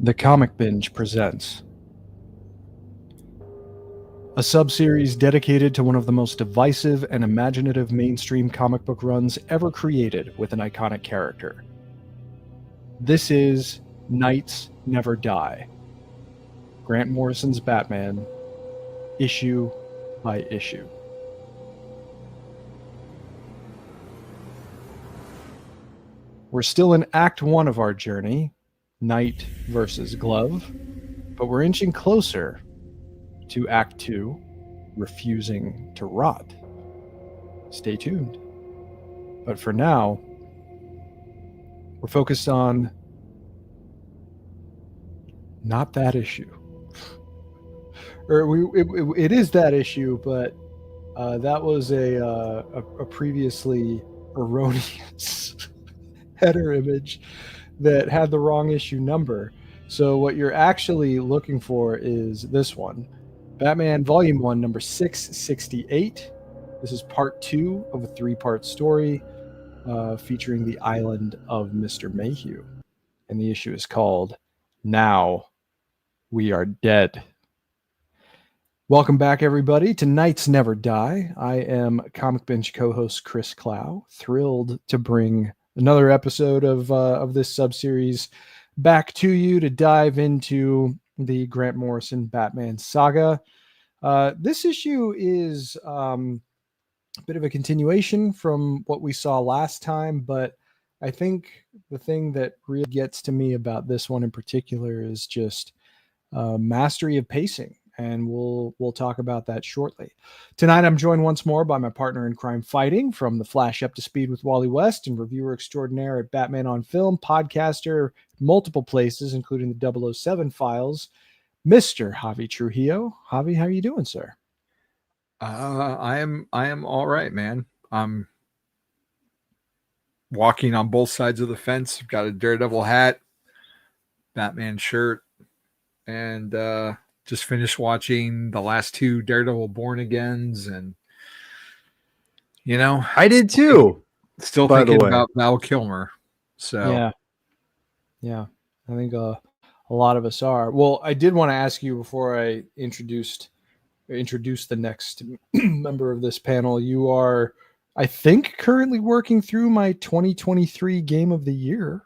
The Comic Binge presents a sub-series dedicated to one of the most divisive and imaginative mainstream comic book runs ever created with an iconic character. This is Knights Never Die, Grant Morrison's Batman, issue by issue. We're still in Act 1 of our journey, Knight versus Glove, but we're inching closer to Act 2, Refusing to Rot. Stay tuned. But for now, we're focused on not that issue. It is that issue, but that was a previously erroneous header image that had the wrong issue number. So what you're actually looking for is this one, Batman Volume 1, number 668. This is part 2 of a 3-part story featuring the Island of Mister Mayhew. And the issue is called Now We Are Dead. Welcome back, everybody, to Knights Never Die. I am Comic Binge co-host Chris Clow, thrilled to bring another episode of this sub-series back to you to dive into the Grant Morrison Batman saga. This issue is a bit of a continuation from what we saw last time, but I think the thing that really gets to me about this one in particular is just mastery of pacing. And we'll talk about that shortly. Tonight, I'm joined once more by my partner in crime fighting, from the Flash Up to Speed with Wally West and reviewer extraordinaire at Batman on Film, podcaster multiple places, including the 007 Files, Mr. Javi Trujillo. Javi, how are you doing, sir? I am all right, man. I'm walking on both sides of the fence. I've got a Daredevil hat, Batman shirt, and just finished watching the last 2 Daredevil Born Agains, and I did too. Still thinking about Val Kilmer. So yeah, I think a lot of us are. Well, I did want to ask you before I introduce the next member of this panel. You are, I think, currently working through my 2023 Game of the Year.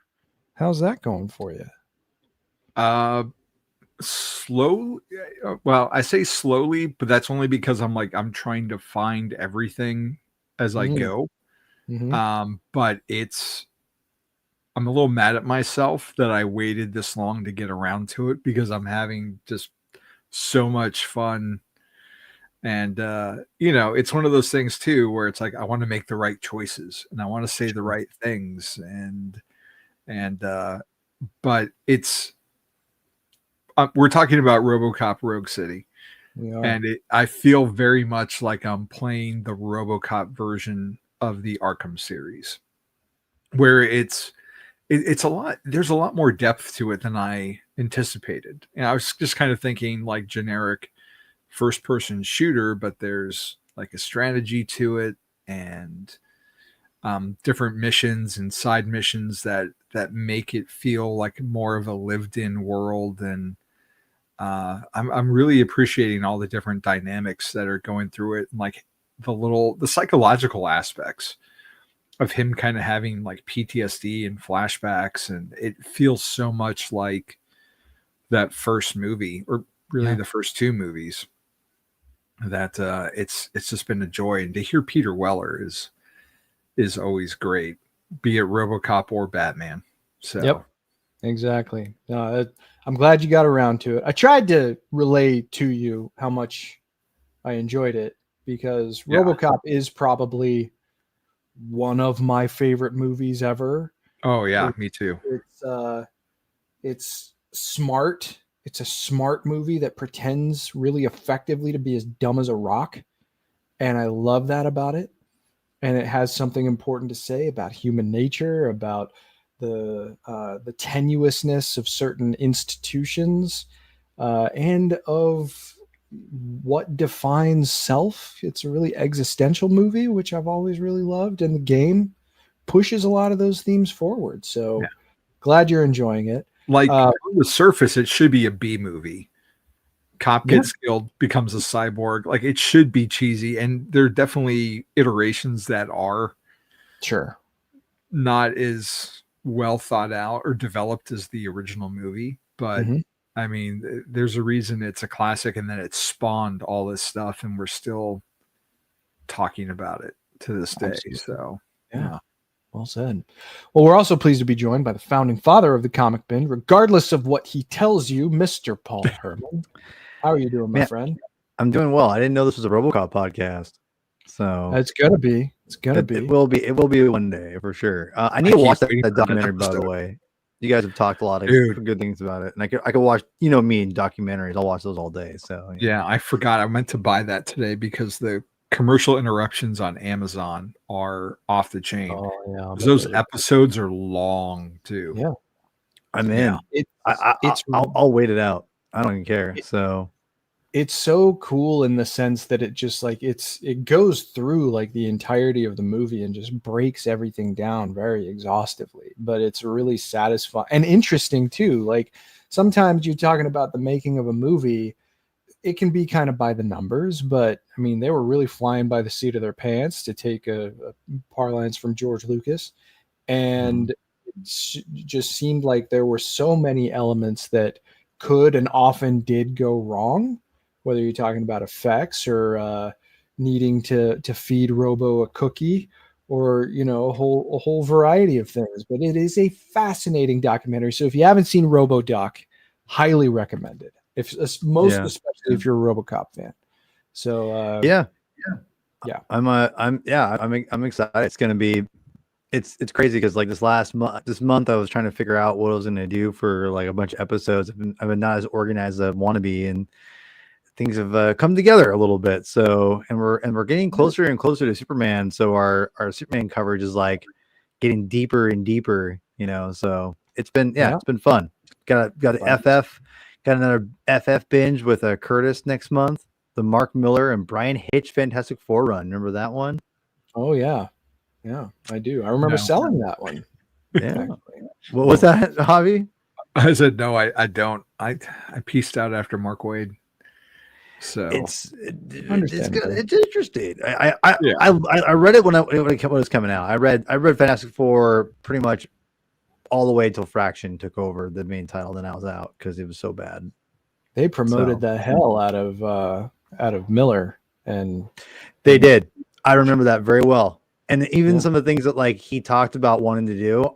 How's that going for you? Slow. Well, I say slowly, but that's only because I'm trying to find everything as I go. Mm-hmm. But I'm a little mad at myself that I waited this long to get around to it, because I'm having just so much fun. And it's one of those things too, where it's like I want to make the right choices and I want to say the right things, but it's we're talking about RoboCop Rogue City. Yeah. And I feel very much like I'm playing the RoboCop version of the Arkham series, where it's a lot. There's a lot more depth to it than I anticipated. And I was just kind of thinking like generic first-person shooter, but there's like a strategy to it, and different missions and side missions that make it feel like more of a lived-in world. And I'm really appreciating all the different dynamics that are going through it, and like the psychological aspects of him kind of having like PTSD and flashbacks, and it feels so much like that first movie, or really the first 2 movies, that it's just been a joy. And to hear Peter Weller is always great, be it RoboCop or Batman. So yep, exactly. I'm glad you got around to it. I tried to relay to you how much I enjoyed it, because RoboCop is probably one of my favorite movies ever. Oh yeah, me too. It's smart. It's a smart movie that pretends really effectively to be as dumb as a rock. And I love that about it. And it has something important to say about human nature, about the tenuousness of certain institutions, and of what defines self. It's a really existential movie, which I've always really loved. And the game pushes a lot of those themes forward. So glad you're enjoying it. Like on the surface, it should be a B movie. Cop gets killed, becomes a cyborg. Like it should be cheesy, and there are definitely iterations that are Sure not as well thought out or developed as the original movie. But I mean, there's a reason it's a classic, and then it spawned all this stuff, and we're still talking about it to this day. Absolutely. So yeah. Well said. Well, we're also pleased to be joined by the founding father of the Comic Bin, regardless of what he tells you, Mr. Paul Herman. How are you doing, my friend? I'm doing well. I didn't know this was a RoboCop podcast. So it's gonna be. It's gonna be. It will be. It will be one day for sure. I need to watch that documentary. By the way, you guys have talked a lot of good things about it, and I could watch. You know me and documentaries. I'll watch those all day. So yeah, I forgot. I meant to buy that today because the commercial interruptions on Amazon are off the chain. Oh, yeah, those episodes are long too. Yeah, I'm in. I'll wait it out. I don't even care. So it's so cool in the sense that it just like it goes through like the entirety of the movie and just breaks everything down very exhaustively, but it's really satisfying and interesting too. Like sometimes you're talking about the making of a movie, it can be kind of by the numbers, but I mean, they were really flying by the seat of their pants, to take a parlance from George Lucas. And it just seemed like there were so many elements that could and often did go wrong, whether you're talking about effects or needing to feed Robo a cookie, or you know, a whole variety of things. But it is a fascinating documentary. So if you haven't seen RoboDoc, highly recommended. Especially if you're a RoboCop fan. So yeah, I'm excited. It's gonna be, it's crazy because like this month I was trying to figure out what I was gonna do for like a bunch of episodes. I've been not as organized as I want to be, and things have come together a little bit. So and we're getting closer and closer to Superman. So our Superman coverage is like getting deeper and deeper. You know, so it's been it's been fun. Got an FF. Got another FF binge with Curtis next month. The Mark Miller and Brian Hitch Fantastic Four run. Remember that one? Oh yeah, I do. I remember selling that one. Yeah. What was that, Javi? I said no. I don't. I pieced out after Mark Waid. So it's interesting. I read it when it was coming out. I read Fantastic Four pretty much all the way till Fraction took over the main title, then I was out because it was so bad. They promoted the hell out of Miller, and they did. I remember that very well. And even some of the things that like he talked about wanting to do,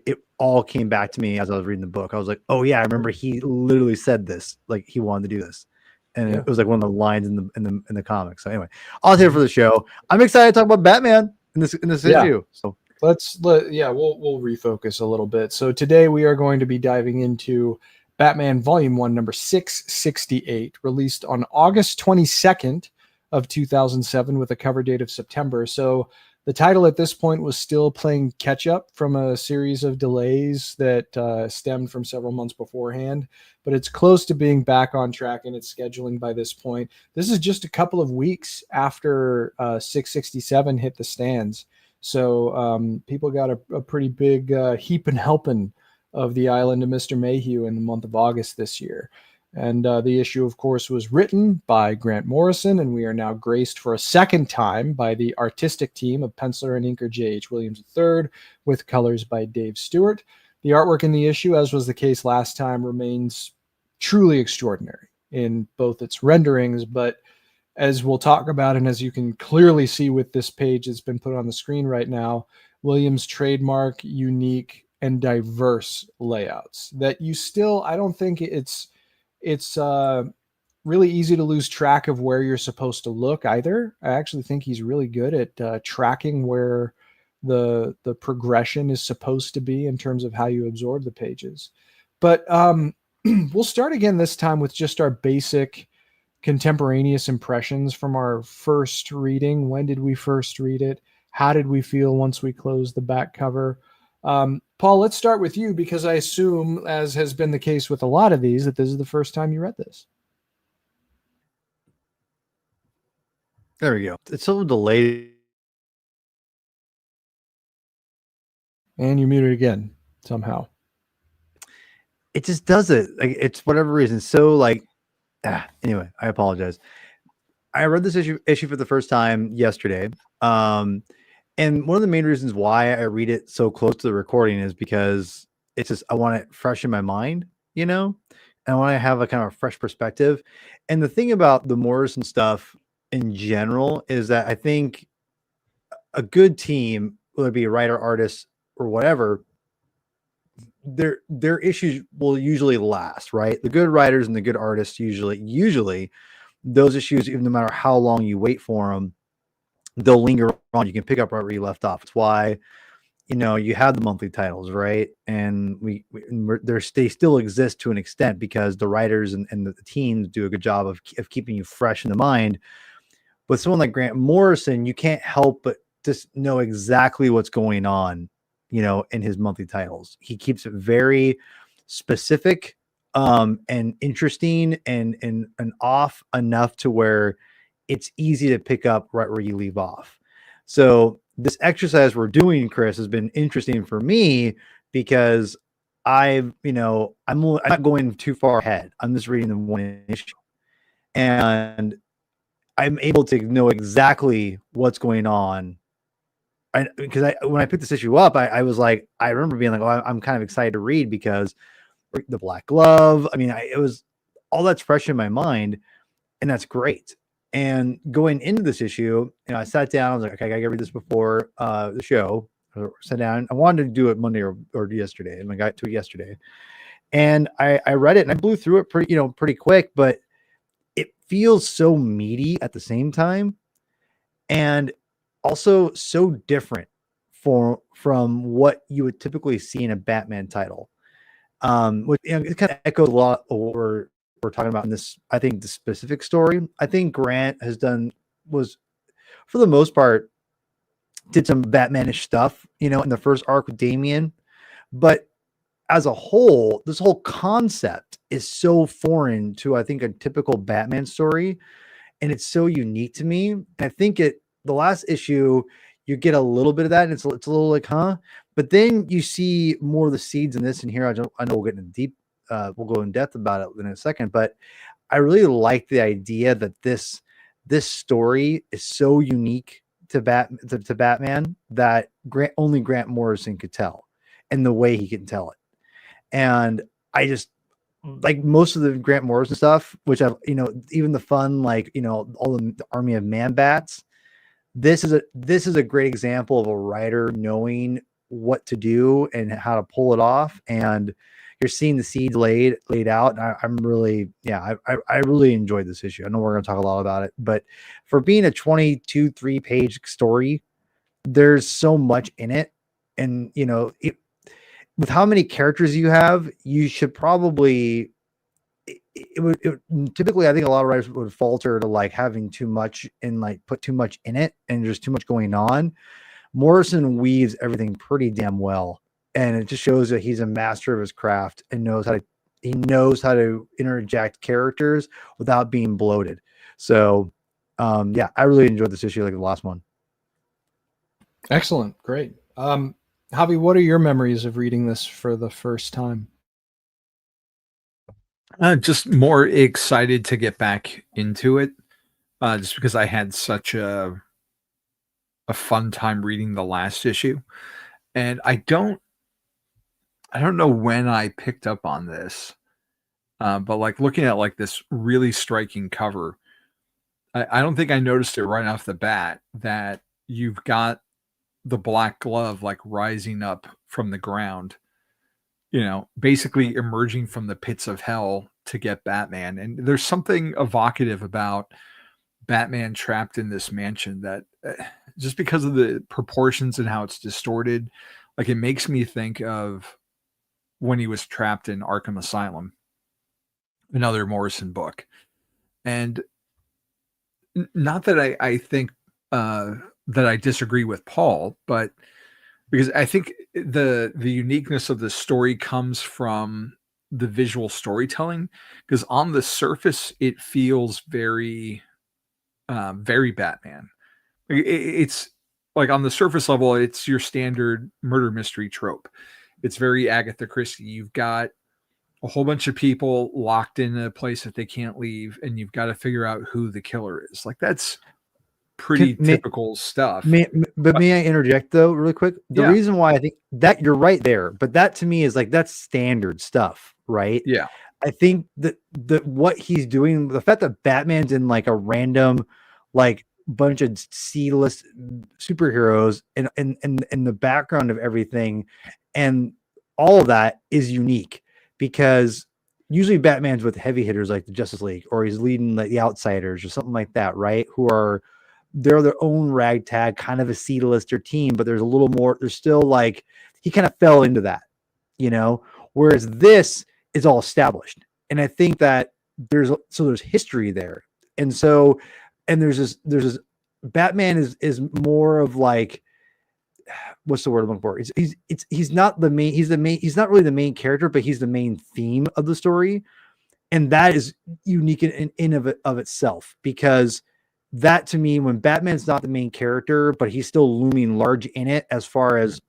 it all came back to me as I was reading the book. I was like, oh yeah, I remember he literally said this, like he wanted to do this. And it was like one of the lines in the comics. So anyway, I'll say it for the show. I'm excited to talk about Batman in this issue. So we'll refocus a little bit. So today we are going to be diving into Batman Volume 1, number 668, released on August 22nd of 2007 with a cover date of September. So the title at this point was still playing catch up from a series of delays that stemmed from several months beforehand, but it's close to being back on track in its scheduling by this point. This is just a couple of weeks after 667 hit the stands. So people got a pretty big heap and helping of the Island of Mister Mayhew in the month of August this year. And the issue, of course, was written by Grant Morrison, and we are now graced for a second time by the artistic team of penciler and inker J.H. Williams III, with colors by Dave Stewart. The artwork in the issue, as was the case last time, remains truly extraordinary in both its renderings, but as we'll talk about, and as you can clearly see with this page that's been put on the screen right now, Williams' trademark, unique, and diverse layouts that you still, I don't think it's really easy to lose track of where you're supposed to look either. I actually think he's really good at tracking where the progression is supposed to be in terms of how you absorb the pages. But we'll start again this time with just our basic contemporaneous impressions from our first reading. When did we first read it? How did we feel once we closed the back cover? Paul, let's start with you, because I assume, as has been the case with a lot of these, that this is the first time you read this. There we go. It's a little delayed. And you muted again somehow. it just does it. Like, it's whatever reason. So like, anyway, I apologize. I read this issue for the first time yesterday. And one of the main reasons why I read it so close to the recording is because it's just, I want it fresh in my mind, you know, and I want to have a kind of a fresh perspective. And the thing about the Morrison stuff in general is that I think a good team, whether it be a writer, artist, or whatever, their issues will usually last, right? The good writers and the good artists usually those issues, even no matter how long you wait for them, they'll linger on. You can pick up right where you left off. It's why, you know, you have the monthly titles, right? And they still exist to an extent because the writers and the teams do a good job of keeping you fresh in the mind. With someone like Grant Morrison, you can't help but just know exactly what's going on, you know, in his monthly titles. He keeps it very specific and interesting and off enough to where it's easy to pick up right where you leave off. So this exercise we're doing, Chris, has been interesting for me because I'm not going too far ahead. I'm just reading the one issue, and I'm able to know exactly what's going on. Because when I picked this issue up, I was like, I remember being like, oh, I'm kind of excited to read because the black glove. I mean, it was all that's fresh in my mind, and that's great. And going into this issue, you know, I sat down. I was like, okay, I gotta read this before the show. I sat down. I wanted to do it Monday or yesterday, and I got to it yesterday. And I read it, and I blew through it pretty quick. But it feels so meaty at the same time, and also so different from what you would typically see in a Batman title. Which, you know, it kind of echoes a lot of what we're talking about in this, I think, the specific story. I think Grant was for the most part did some Batmanish stuff, you know, in the first arc with Damian, but as a whole, this whole concept is so foreign to, I think, a typical Batman story, and it's so unique to me. And I think the last issue, you get a little bit of that, and it's a little like, huh? But then you see more of the seeds in this and here. I know we'll get into deep. We'll go in depth about it in a second, but I really like the idea that this story is so unique to Batman that only Grant Morrison could tell, and the way he can tell it. And I just like most of the Grant Morrison stuff, which I've, you know, even the fun, like, you know, all the Army of Man-Bats. This is a great example of a writer knowing what to do and how to pull it off, and you're seeing the seeds laid out. And I really enjoyed this issue. I know we're going to talk a lot about it, but for being a 3-page story, there's so much in it. And, you know, with how many characters you have, you should probably, typically, I think a lot of writers would falter to like having too much and like put too much in it and there's too much going on. Morrison weaves everything pretty damn well. And it just shows that he's a master of his craft and knows how to interject characters without being bloated. So, I really enjoyed this issue, like the last one. Excellent. Great. Javi, what are your memories of reading this for the first time? Just more excited to get back into it, just because I had such a fun time reading the last issue, and I don't know when I picked up on this, but like looking at like this really striking cover, I don't think I noticed it right off the bat that you've got the black glove like rising up from the ground, you know, basically emerging from the pits of hell to get Batman. And there's something evocative about Batman trapped in this mansion that just because of the proportions and how it's distorted, like it makes me think of when he was trapped in Arkham Asylum, another Morrison book. And not that I think that I disagree with Paul, but because I think the uniqueness of the story comes from the visual storytelling, because on the surface it feels very very Batman. It's like on the surface level, it's your standard murder mystery trope. It's very Agatha Christie. You've got a whole bunch of people locked in a place that they can't leave, and you've got to figure out who the killer is. Like, that's pretty typical stuff. But may I interject though, really quick? The reason why I think that you're right there, but that to me is like, that's standard stuff, right? Yeah. I think that what he's doing, the fact that Batman's in like a random, like bunch of C-list superheroes and in the background of everything, and all of that is unique, because usually Batman's with heavy hitters like the Justice League, or he's leading like the Outsiders or something like that, right? They're their own ragtag kind of a C-lister team, but there's a little more. There's still like, he kind of fell into that, whereas this is all established. And I think that there's history there. And there's this Batman is more of like, what's the word I'm looking for? He's not the main, he's not really the main character, but he's the main theme of the story. And that is unique in of itself, because that to me, when Batman's not the main character, but he's still looming large in it, as far as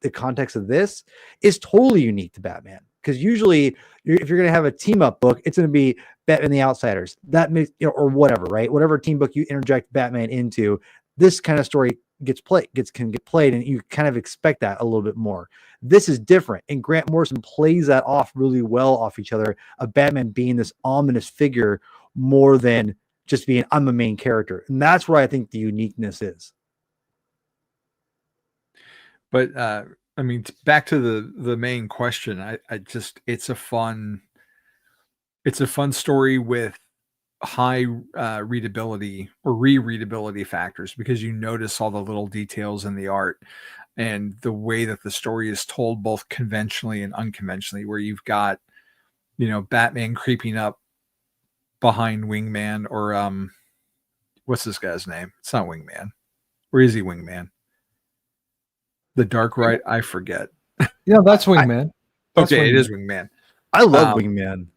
the context of this, is totally unique to Batman. Because usually, if you're going to have a team up book, it's going to be Batman and the Outsiders. That makes, or whatever, right? Whatever team book you interject Batman into, this kind of story can get played, and you kind of expect that a little bit more. This is different, and Grant Morrison plays that off really well off each other, of Batman being this ominous figure more than just being, I'm a main character. And that's where I think the uniqueness is. But I mean, back to the main question, I just, it's a fun story with high readability or rereadability factors, because you notice all the little details in the art and the way that the story is told, both conventionally and unconventionally, where you've got, Batman creeping up behind Wingman, or what's this guy's name? It's not Wingman. Where is he, Wingman? The Dark Right? I forget. Yeah, that's Wingman. It is Wingman. I love Wingman.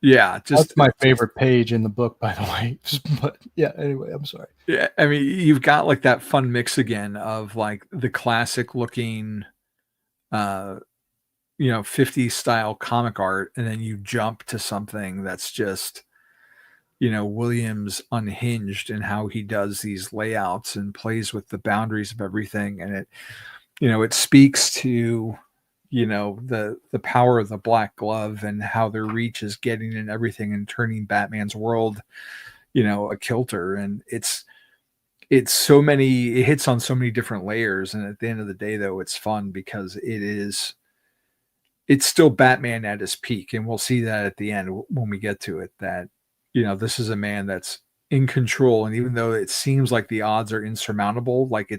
Yeah, that's my favorite page in the book, by the way. But yeah, anyway, I'm sorry. Yeah, I mean, you've got like that fun mix again of like the classic looking 50s style comic art, and then you jump to something that's just, Williams unhinged in how he does these layouts and plays with the boundaries of everything. And it speaks to, the power of the black glove and how their reach is getting in everything and turning Batman's world, a kilter. And it hits on so many different layers. And at the end of the day, though, it's fun because it's still Batman at his peak. And we'll see that at the end when we get to it, that, this is a man that's in control. And even though it seems like the odds are insurmountable, like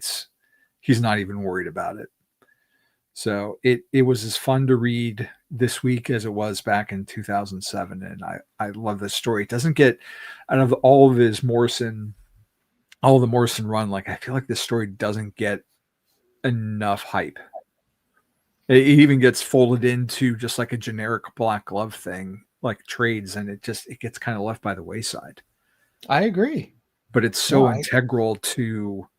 he's not even worried about it. So it was as fun to read this week as it was back in 2007. And I love this story. It doesn't get, out of all of his Morrison run, like, I feel like this story doesn't get enough hype. It even gets folded into just like a generic black glove thing, like trades, and it gets kind of left by the wayside. I agree. But it's so integral to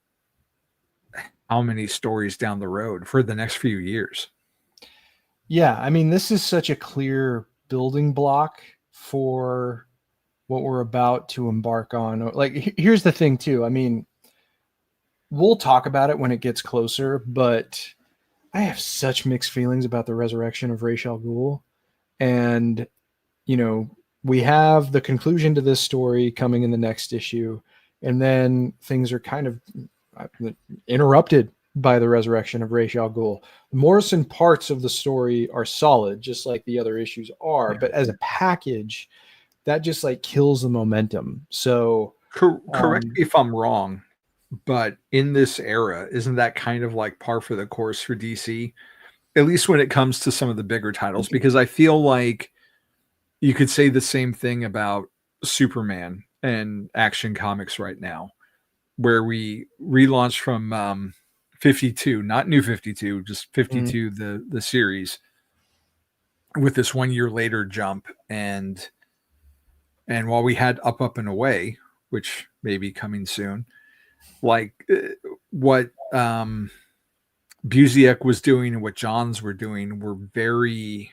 how many stories down the road for the next few years. Yeah, I mean, this is such a clear building block for what we're about to embark on. Like, here's the thing too. I mean, we'll talk about it when it gets closer, but I have such mixed feelings about the resurrection of Ra's al Ghul. And, we have the conclusion to this story coming in the next issue. And then things are kind of interrupted by the resurrection of Ra's al Ghul. The Morrison parts of the story are solid, just like the other issues are. But as a package, that just like kills the momentum. So correct me if I'm wrong, but in this era, isn't that kind of like par for the course for DC? At least when it comes to some of the bigger titles, because I feel like you could say the same thing about Superman and Action Comics right now, where we relaunched from 52, not New 52, just 52, the series, with this 1 year later jump. And while we had Up and Away, which may be coming soon, like what Busiek was doing and what Johns were doing were very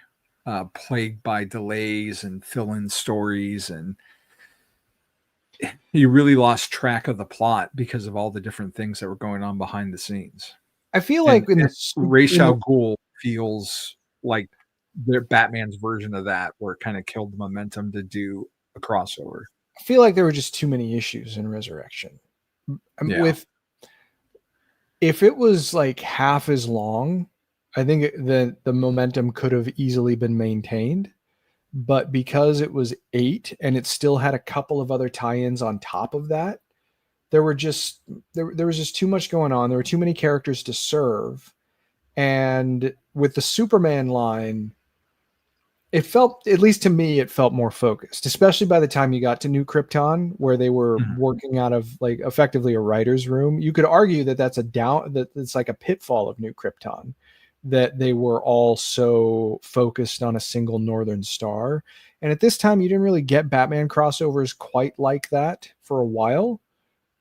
plagued by delays and fill-in stories, and you really lost track of the plot because of all the different things that were going on behind the scenes. I feel And like in Ra's al Ghul feels like their Batman's version of that, where it kind of killed the momentum to do a crossover. I feel like there were just too many issues in Resurrection. Yeah. If it was like half as long, I think the momentum could have easily been maintained. But because it was 8 and it still had a couple of other tie-ins on top of that, there was just too much going on. There were too many characters to serve. And with the Superman line, it felt, at least to me, it felt more focused, especially by the time you got to New Krypton, where they were working out of like effectively a writer's room. You could argue that that's it's like a pitfall of New Krypton, that they were all so focused on a single Northern Star. And at this time, you didn't really get Batman crossovers quite like that for a while.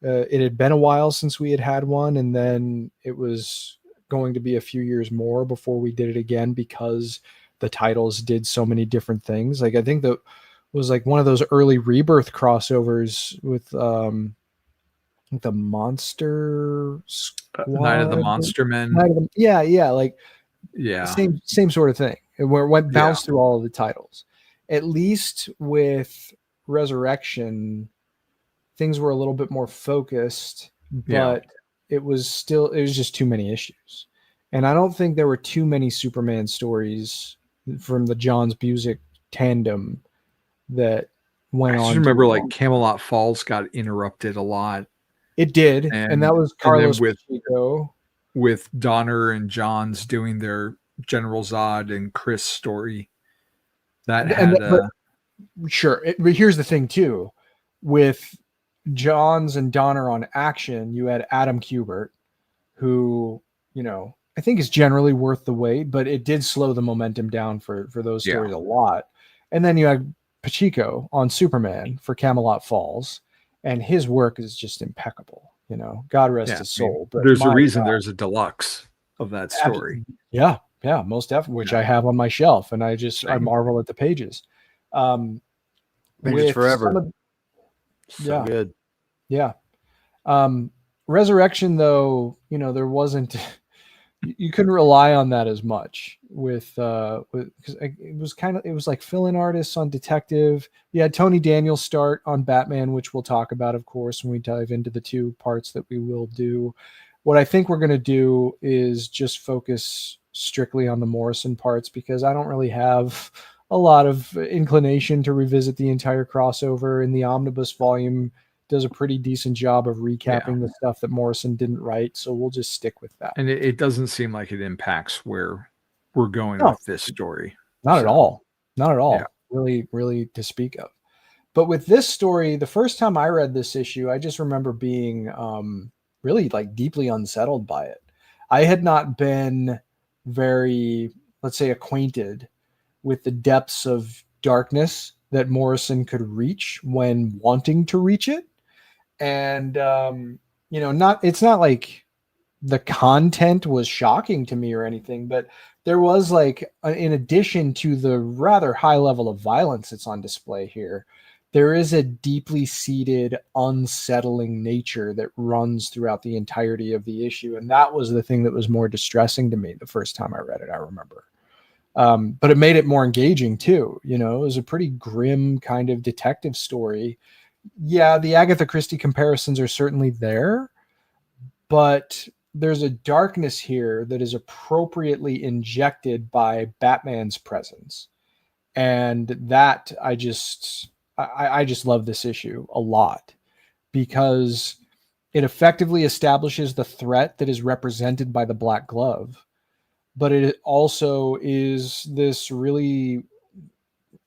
It had been a while since we had had one, and then it was going to be a few years more before we did it again, because the titles did so many different things. Like I think that was like one of those early Rebirth crossovers with the Monster Squad, Night of the Monster Men. Like Yeah. same sort of thing, where it went bounced through all of the titles. At least with Resurrection, things were a little bit more focused, but it was just too many issues. And I don't think there were too many Superman stories from the Johns Busiek tandem that went on. I just remember like Camelot Falls got interrupted a lot. It did, and that was Carlos Pacheco. With Donner and Johns doing their General Zod and Chris story. That had sure. But here's the thing too, with Johns and Donner on action, you had Adam Kubert, who, you know, I think is generally worth the wait, but it did slow the momentum down for those stories a lot. And then you had Pacheco on Superman for Camelot Falls, and his work is just impeccable. You know, God rest his soul. But there's a reason there's a deluxe of that story. Yeah, most definitely, which I have on my shelf, and I marvel at the pages. Pages forever. So good. Yeah. Resurrection, though, you know, there wasn't. You couldn't rely on that as much with because it was like fill-in artists on Detective. You had Tony Daniels start on Batman, which we'll talk about, of course, when we dive into the 2 parts that we will do. What I think we're going to do is just focus strictly on the Morrison parts, because I don't really have a lot of inclination to revisit the entire crossover. In the omnibus volume does a pretty decent job of recapping the stuff that Morrison didn't write, so we'll just stick with that. And it doesn't seem like it impacts where we're going with this story. Not at all. Yeah. Really to speak of. But with this story, the first time I read this issue, I just remember being really like deeply unsettled by it. I had not been very, let's say, acquainted with the depths of darkness that Morrison could reach when wanting to reach it. And, you know, it's not like the content was shocking to me or anything, but there was like, in addition to the rather high level of violence that's on display here, there is a deeply seated, unsettling nature that runs throughout the entirety of the issue. And that was the thing that was more distressing to me the first time I read it, I remember. But it made it more engaging too. You know, it was a pretty grim kind of detective story. Yeah, the Agatha Christie comparisons are certainly there, but there's a darkness here that is appropriately injected by Batman's presence. And that I just love this issue a lot, because it effectively establishes the threat that is represented by the Black Glove. But it also is this really,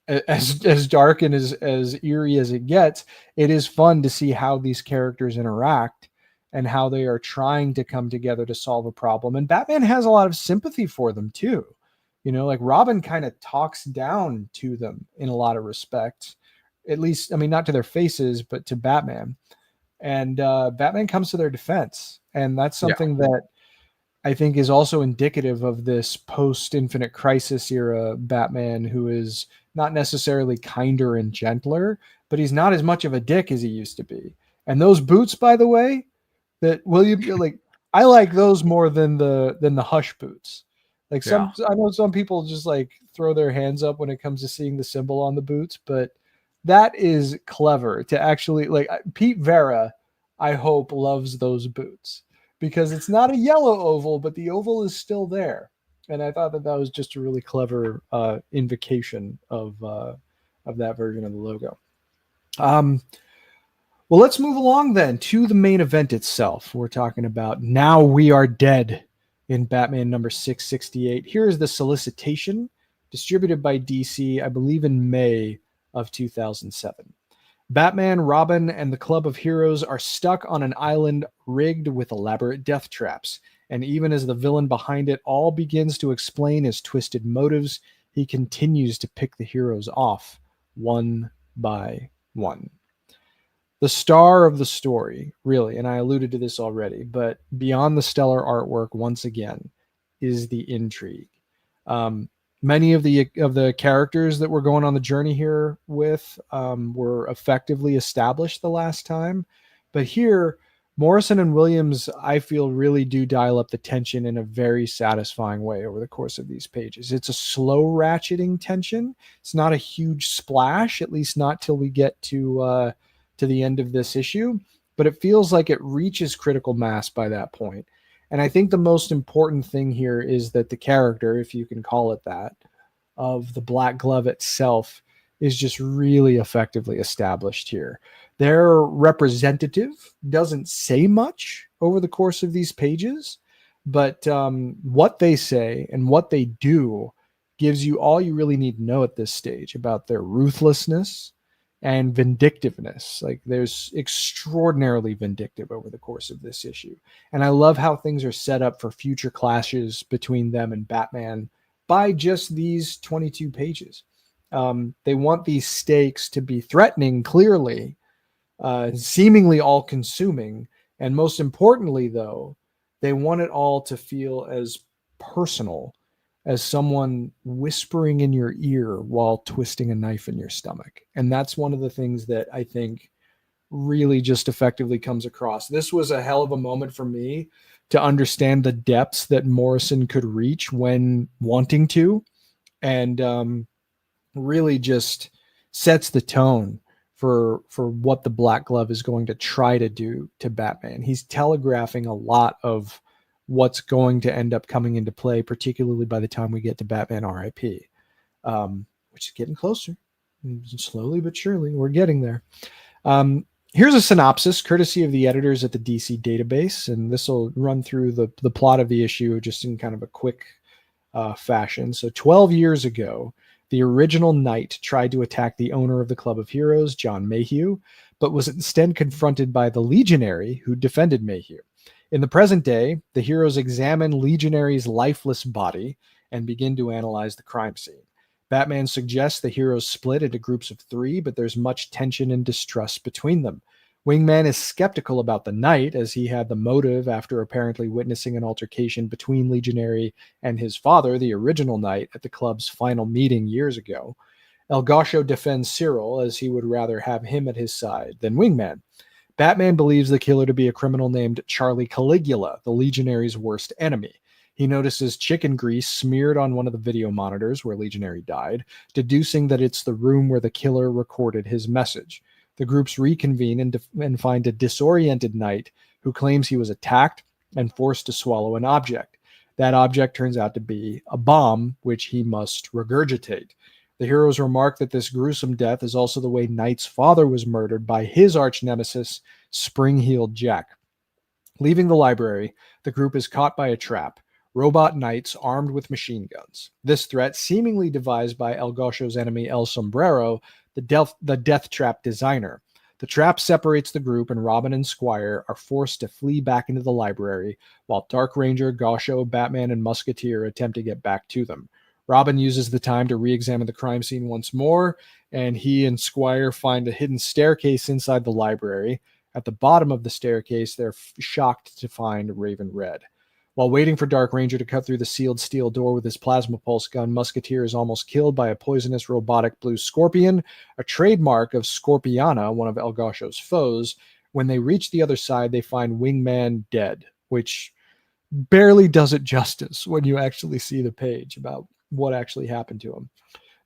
as dark and as eerie as it gets, it is fun to see how these characters interact and how they are trying to come together to solve a problem. And Batman has a lot of sympathy for them too. You know, like Robin kind of talks down to them in a lot of respects, at least, I mean, not to their faces, but to Batman. And Batman comes to their defense. And that's something that I think is also indicative of this post-Infinite Crisis era Batman, who is not necessarily kinder and gentler, but he's not as much of a dick as he used to be. And those boots, by the way, that William, like, I like those more than the Hush boots. Like I know some people just like throw their hands up when it comes to seeing the symbol on the boots, but that is clever to actually, like, Pete Vera, I hope, loves those boots because it's not a yellow oval, but the oval is still there. And I thought that was just a really clever invocation of that version of the logo. Well, let's move along then to the main event itself. We're talking about Now We Are Dead in Batman number 668. Here is the solicitation distributed by DC, I believe in May of 2007. Batman, Robin, and the Club of Heroes are stuck on an island rigged with elaborate death traps. And even as the villain behind it all begins to explain his twisted motives, he continues to pick the heroes off one by one. The star of the story, really, and I alluded to this already, but beyond the stellar artwork, once again, is the intrigue. Many of the characters that we're going on the journey here with were effectively established the last time, but here, Morrison and Williams, I feel, really do dial up the tension in a very satisfying way over the course of these pages. It's a slow ratcheting tension. It's not a huge splash, at least not till we get to the end of this issue, but it feels like it reaches critical mass by that point. And I think the most important thing here is that the character, if you can call it that, of the Black Glove itself is just really effectively established here. Their representative doesn't say much over the course of these pages, but what they say and what they do gives you all you really need to know at this stage about their ruthlessness and vindictiveness. Like, there's extraordinarily vindictive over the course of this issue. And I love how things are set up for future clashes between them and Batman by just these 22 pages. They want these stakes to be threatening, clearly, seemingly all-consuming, and most importantly, though, they want it all to feel as personal as someone whispering in your ear while twisting a knife in your stomach. And that's one of the things that I think really just effectively comes across. This was a hell of a moment for me to understand the depths that Morrison could reach when wanting to, and really just sets the tone for what the Black Glove is going to try to do to Batman. He's telegraphing a lot of what's going to end up coming into play, particularly by the time we get to Batman R.I.P., which is getting closer. Slowly but surely, we're getting there. Here's a synopsis, courtesy of the editors at the DC database, and this will run through the plot of the issue just in kind of a quick fashion. So 12 years ago, the original Knight tried to attack the owner of the Club of Heroes, John Mayhew, but was instead confronted by the Legionary who defended Mayhew. In the present day, the heroes examine Legionary's lifeless body and begin to analyze the crime scene. Batman suggests the heroes split into groups of 3, but there's much tension and distrust between them. Wingman is skeptical about the Knight, as he had the motive after apparently witnessing an altercation between Legionary and his father, the original Knight, at the club's final meeting years ago. El Gacho defends Cyril, as he would rather have him at his side than Wingman. Batman believes the killer to be a criminal named Charlie Caligula, the Legionary's worst enemy. He notices chicken grease smeared on one of the video monitors where Legionary died, deducing that it's the room where the killer recorded his message. The groups reconvene and find a disoriented Knight who claims he was attacked and forced to swallow an object. That object turns out to be a bomb, which he must regurgitate. The heroes remark that this gruesome death is also the way Knight's father was murdered by his arch-nemesis, Spring-Heeled Jack. Leaving the library, the group is caught by a trap. Robot Knights armed with machine guns. This threat, seemingly devised by El Gacho's enemy El Sombrero, the death trap designer. The trap separates the group, and Robin and Squire are forced to flee back into the library, while Dark Ranger, Gacho, Batman, and Musketeer attempt to get back to them. Robin uses the time to re-examine the crime scene once more, and he and Squire find a hidden staircase inside the library. At the bottom of the staircase, they're shocked to find Raven Red. While waiting for Dark Ranger to cut through the sealed steel door with his plasma pulse gun, Musketeer is almost killed by a poisonous robotic blue scorpion, a trademark of Scorpiana, one of El Gasho's foes. When they reach the other side, they find Wingman dead, which barely does it justice when you actually see the page about what actually happened to him.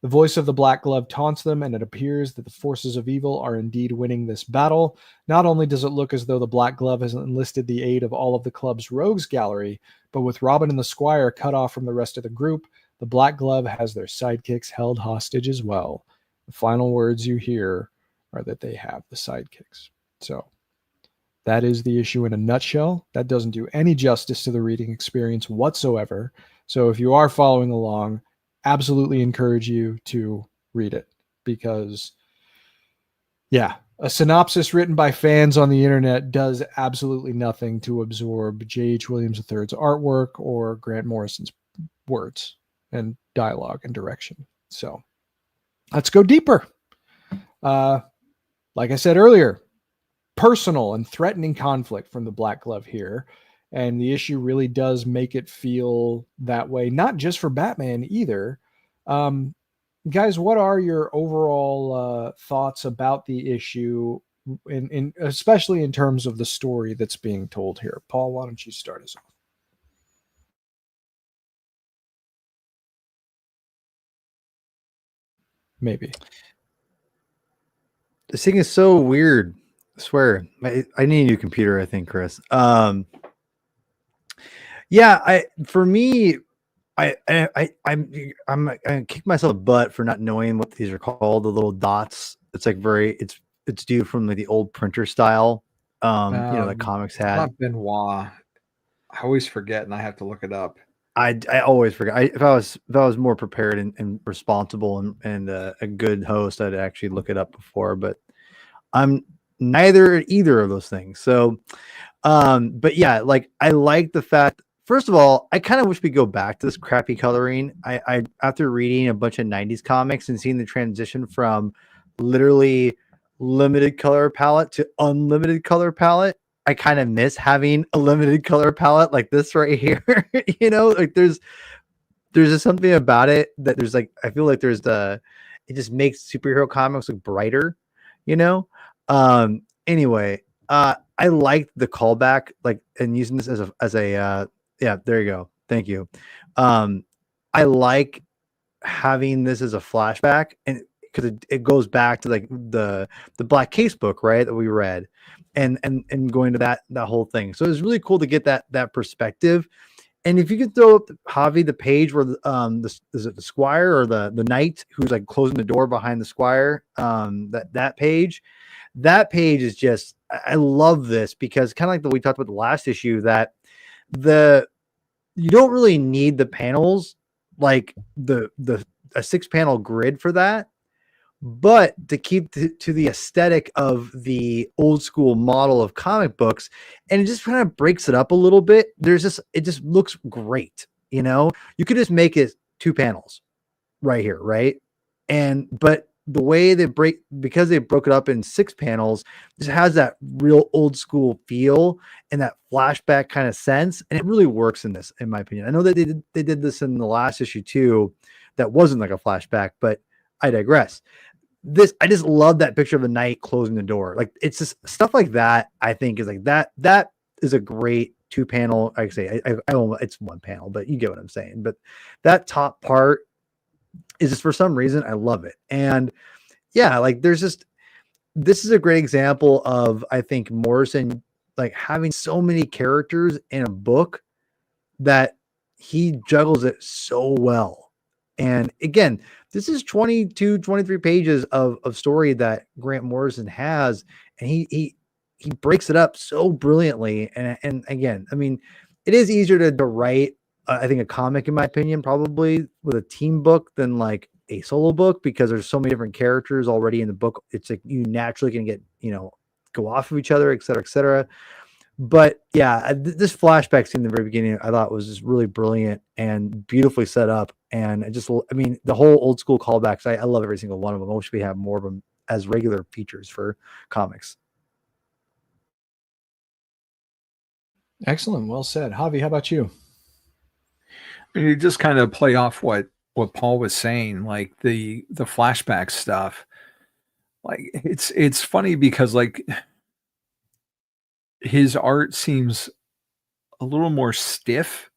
The voice of the Black Glove taunts them, and it appears that the forces of evil are indeed winning this battle. Not only does it look as though the Black Glove has enlisted the aid of all of the club's rogues gallery, but with Robin and the Squire cut off from the rest of the group, the Black Glove has their sidekicks held hostage as well. The final words you hear are that they have the sidekicks. So that is the issue in a nutshell. That doesn't do any justice to the reading experience whatsoever. So if you are following along, absolutely encourage you to read it, because yeah, a synopsis written by fans on the internet does absolutely nothing to absorb J.H. Williams III's artwork or Grant Morrison's words and dialogue and direction. So let's go deeper. Like I said earlier, personal and threatening conflict from the Black Glove here. And the issue really does make it feel that way, not just for Batman either. Guys, what are your overall thoughts about the issue, especially in terms of the story that's being told here? Paul, why don't you start us off? Maybe. This thing is so weird. I swear. I need a new computer, I think, Chris. Yeah, for me, I'm kick myself butt for not knowing what these are called. The little dots. It's like it's due from like the old printer style. The comics had. Not Benoit. I always forget, and I have to look it up. I always forget. If I was more prepared and responsible and a good host, I'd actually look it up before. But I'm either of those things. So, but yeah, like I like the fact. First of all, I kind of wish we go back to this crappy coloring. I after reading a bunch of 90s comics and seeing the transition from literally limited color palette to unlimited color palette, I kind of miss having a limited color palette like this right here. Like there's just something about it that there's like, I feel like it just makes superhero comics look brighter, Anyway, I liked the callback, like, and using this as a yeah, there you go. Thank you. I like having this as a flashback, and because it goes back to like the Black Case book, right, that we read, and going to that whole thing. So it's really cool to get that perspective. And if you could throw up Javi the page where is it the Squire or the knight who's like closing the door behind the Squire, that page is just, I love this, because kind of like we talked about the last issue, that you don't really need the panels, like a 6-panel grid for that, but to keep to the aesthetic of the old school model of comic books, and it just kind of breaks it up a little bit. It just looks great. You could just make it 2 panels right here, right? But the way because they broke it up in 6 panels, just has that real old school feel and that flashback kind of sense, and it really works in this, in my opinion. I know that they did this in the last issue too, that wasn't like a flashback, but I digress. I just love that picture of a knight closing the door. Like, it's just stuff like that, I think, is like that is a great 2-panel. I say I don't, it's 1 panel, but you get what I'm saying. But that top part is just, for some reason, I love it. And yeah, like this is a great example of, I think, Morrison like having so many characters in a book that he juggles it so well. And again, this is 22, 23 pages of story that Grant Morrison has, and he breaks it up so brilliantly. And again, I mean, it is easier to write, I think, a comic, in my opinion, probably with a team book than like a solo book, because there's so many different characters already in the book. It's like you naturally can get, go off of each other, et cetera, et cetera. But yeah, this flashback scene in the very beginning, I thought was just really brilliant and beautifully set up. And the whole old school callbacks, I love every single one of them. I wish we have more of them as regular features for comics. Excellent. Well said. Javi, how about you? And you just kind of play off what Paul was saying, like the flashback stuff. Like it's funny because like his art seems a little more stiff,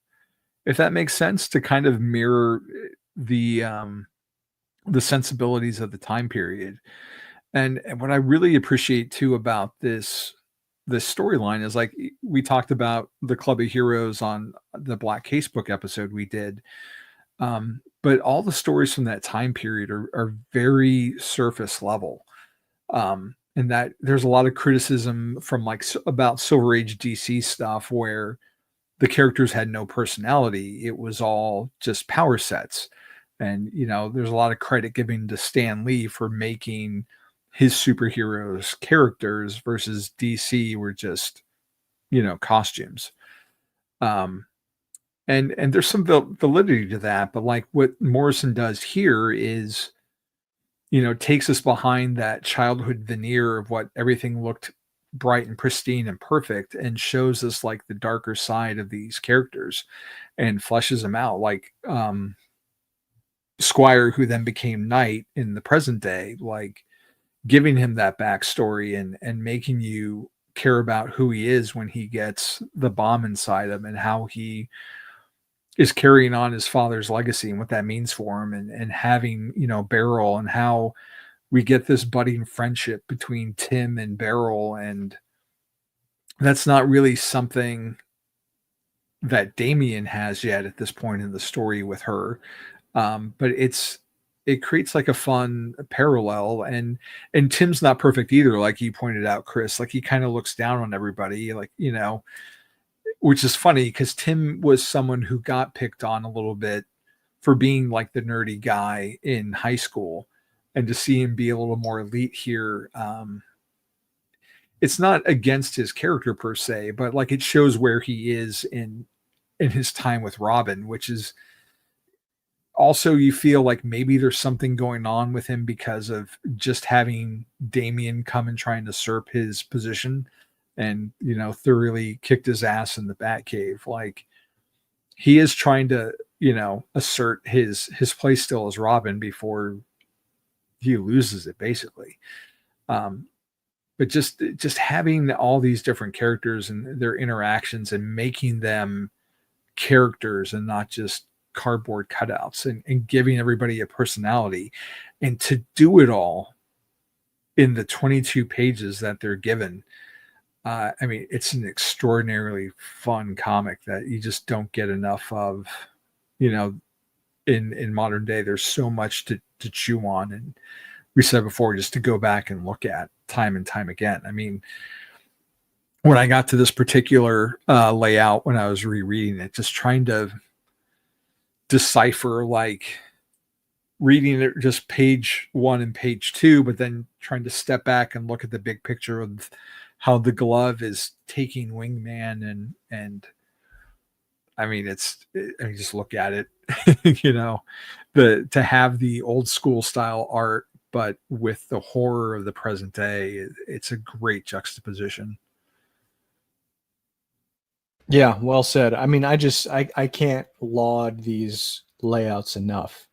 if that makes sense, to kind of mirror the sensibilities of the time period. And what I really appreciate too about this storyline is like we talked about the Club of Heroes on the Black Casebook episode we did. But all the stories from that time period are very surface level. And that there's a lot of criticism from like about Silver Age DC stuff where the characters had no personality. It was all just power sets. And, you know, there's a lot of credit given to Stan Lee for making his superheroes characters versus DC were just, you know, costumes. Um, and there's some validity to that, but like what Morrison does here is, you know, takes us behind that childhood veneer of what everything looked bright and pristine and perfect and shows us like the darker side of these characters and fleshes them out. Like Squire, who then became Knight in the present day, like giving him that backstory and making you care about who he is when he gets the bomb inside him and how he is carrying on his father's legacy and what that means for him, and having, you know, Beryl, and how we get this budding friendship between Tim and Beryl. And that's not really something that Damien has yet at this point in the story with her. But it creates like a fun parallel, and Tim's not perfect either. Like you pointed out, Chris, like he kind of looks down on everybody, like, you know, which is funny because Tim was someone who got picked on a little bit for being like the nerdy guy in high school, and to see him be a little more elite here. It's not against his character per se, but like it shows where he is in his time with Robin, which is also, you feel like maybe there's something going on with him because of just having Damien come and trying to usurp his position and, you know, thoroughly kicked his ass in the Batcave. Like he is trying to, you know, assert his place still as Robin before he loses it, basically. But just having all these different characters and their interactions and making them characters and not just cardboard cutouts, and giving everybody a personality, and to do it all in the 22 pages that they're given. I mean, it's an extraordinarily fun comic that you just don't get enough of, you know, in modern day. There's so much to chew on, and we said before, just to go back and look at time and time again. I mean, when I got to this particular layout, when I was rereading it, just trying to decipher, like reading it just page 1 and page 2, but then trying to step back and look at the big picture of how the glove is taking Wingman, and I mean, I mean, just look at it, you know, to have the old school style art, but with the horror of the present day, it's a great juxtaposition. Yeah, well said. I mean, I can't laud these layouts enough.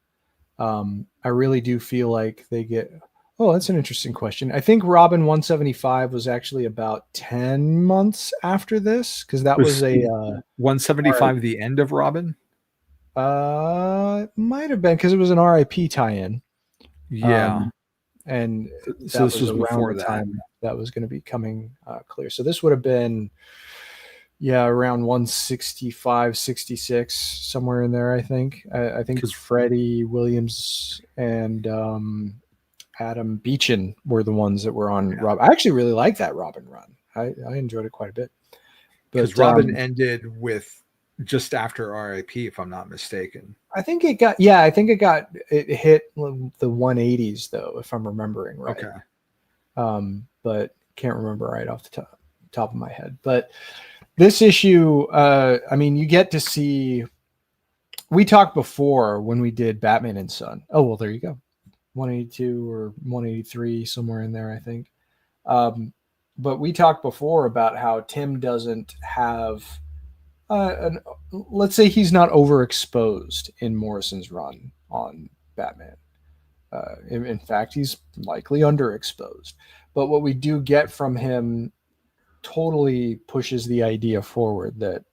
I really do feel like they get. Oh, that's an interesting question. I think Robin 175 was actually about 10 months after this, because that was a 175, the end of Robin. Might have been because it was an RIP tie-in. Yeah, and so this was around before the that. time that was going to be coming clear. So this would have been, yeah, around 165, 66, somewhere in there, I think. I think Freddie Williams and Adam Beechin were the ones that were on Rob. I actually really like that Robin run. I enjoyed it quite a bit. Because Robin ended with just after RIP, if I'm not mistaken. I think it hit the 180s though, if I'm remembering right. Okay. But can't remember right off the top of my head. But this issue, I mean, you get to see. We talked before when we did Batman and Son. Oh well, there you go, 182 or 183, somewhere in there, I think. But we talked before about how Tim doesn't have let's say he's not overexposed in Morrison's run on Batman. In fact, he's likely underexposed. But what we do get from him totally pushes the idea forward that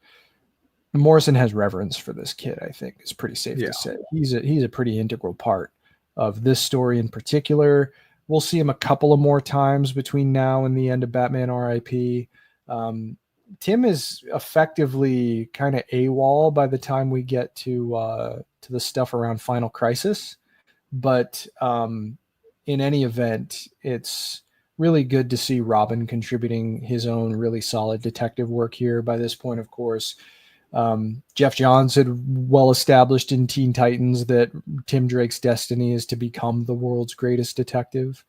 Morrison has reverence for this kid. I think it's pretty safe to say he's a pretty integral part of this story in particular. We'll see him a couple of more times between now and the end of Batman R.I.P. Tim is effectively kind of AWOL by the time we get to the stuff around Final Crisis. But in any event, it's really good to see Robin contributing his own really solid detective work here. By this point, of course, Jeff Johns had well established in Teen Titans that Tim Drake's destiny is to become the world's greatest detective.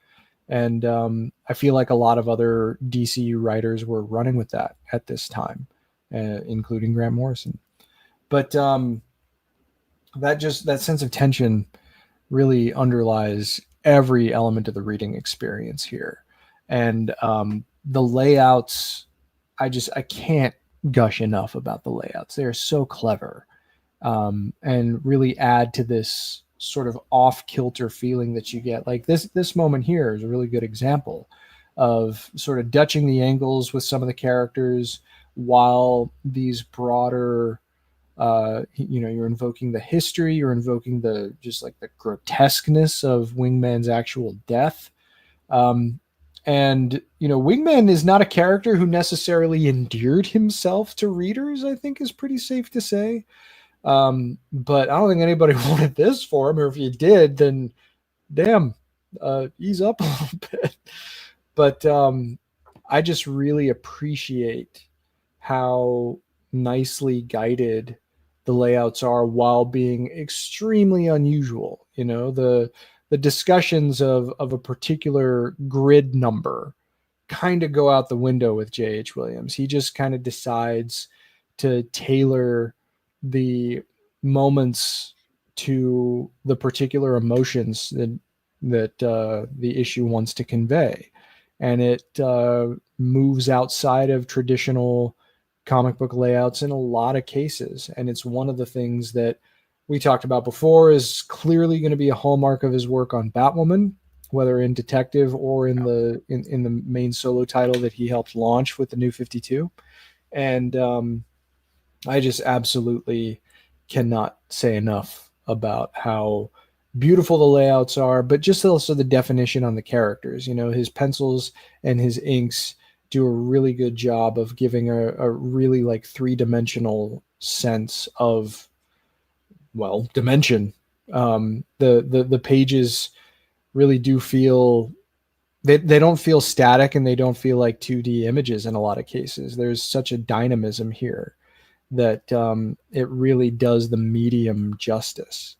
And I feel like a lot of other DCU writers were running with that at this time, including Grant Morrison. But that sense of tension really underlies every element of the reading experience here. And the layouts, I can't gush enough about the layouts. They're so clever, and really add to this sort of off-kilter feeling that you get. Like this moment here is a really good example of sort of dutching the angles with some of the characters while these broader you're invoking the history, you're invoking the grotesqueness of Wingman's actual death. And Wingman is not a character who necessarily endeared himself to readers, I think is pretty safe to say. But I don't think anybody wanted this for him, or if you did, then damn, ease up a little bit. But I just really appreciate how nicely guided the layouts are while being extremely unusual. The discussions of a particular grid number kind of go out the window with J.H. Williams. He just kind of decides to tailor the moments to the particular emotions that the issue wants to convey. And it moves outside of traditional comic book layouts in a lot of cases. And it's one of the things that we talked about before is clearly going to be a hallmark of his work on Batwoman, whether in Detective or in the main solo title that he helped launch with the New 52. And I just absolutely cannot say enough about how beautiful the layouts are, but just also the definition on the characters. His pencils and his inks do a really good job of giving a really like three-dimensional sense of, well, dimension. The pages really do feel, they don't feel static, and they don't feel like 2D images in a lot of cases. There's such a dynamism here that it really does the medium justice.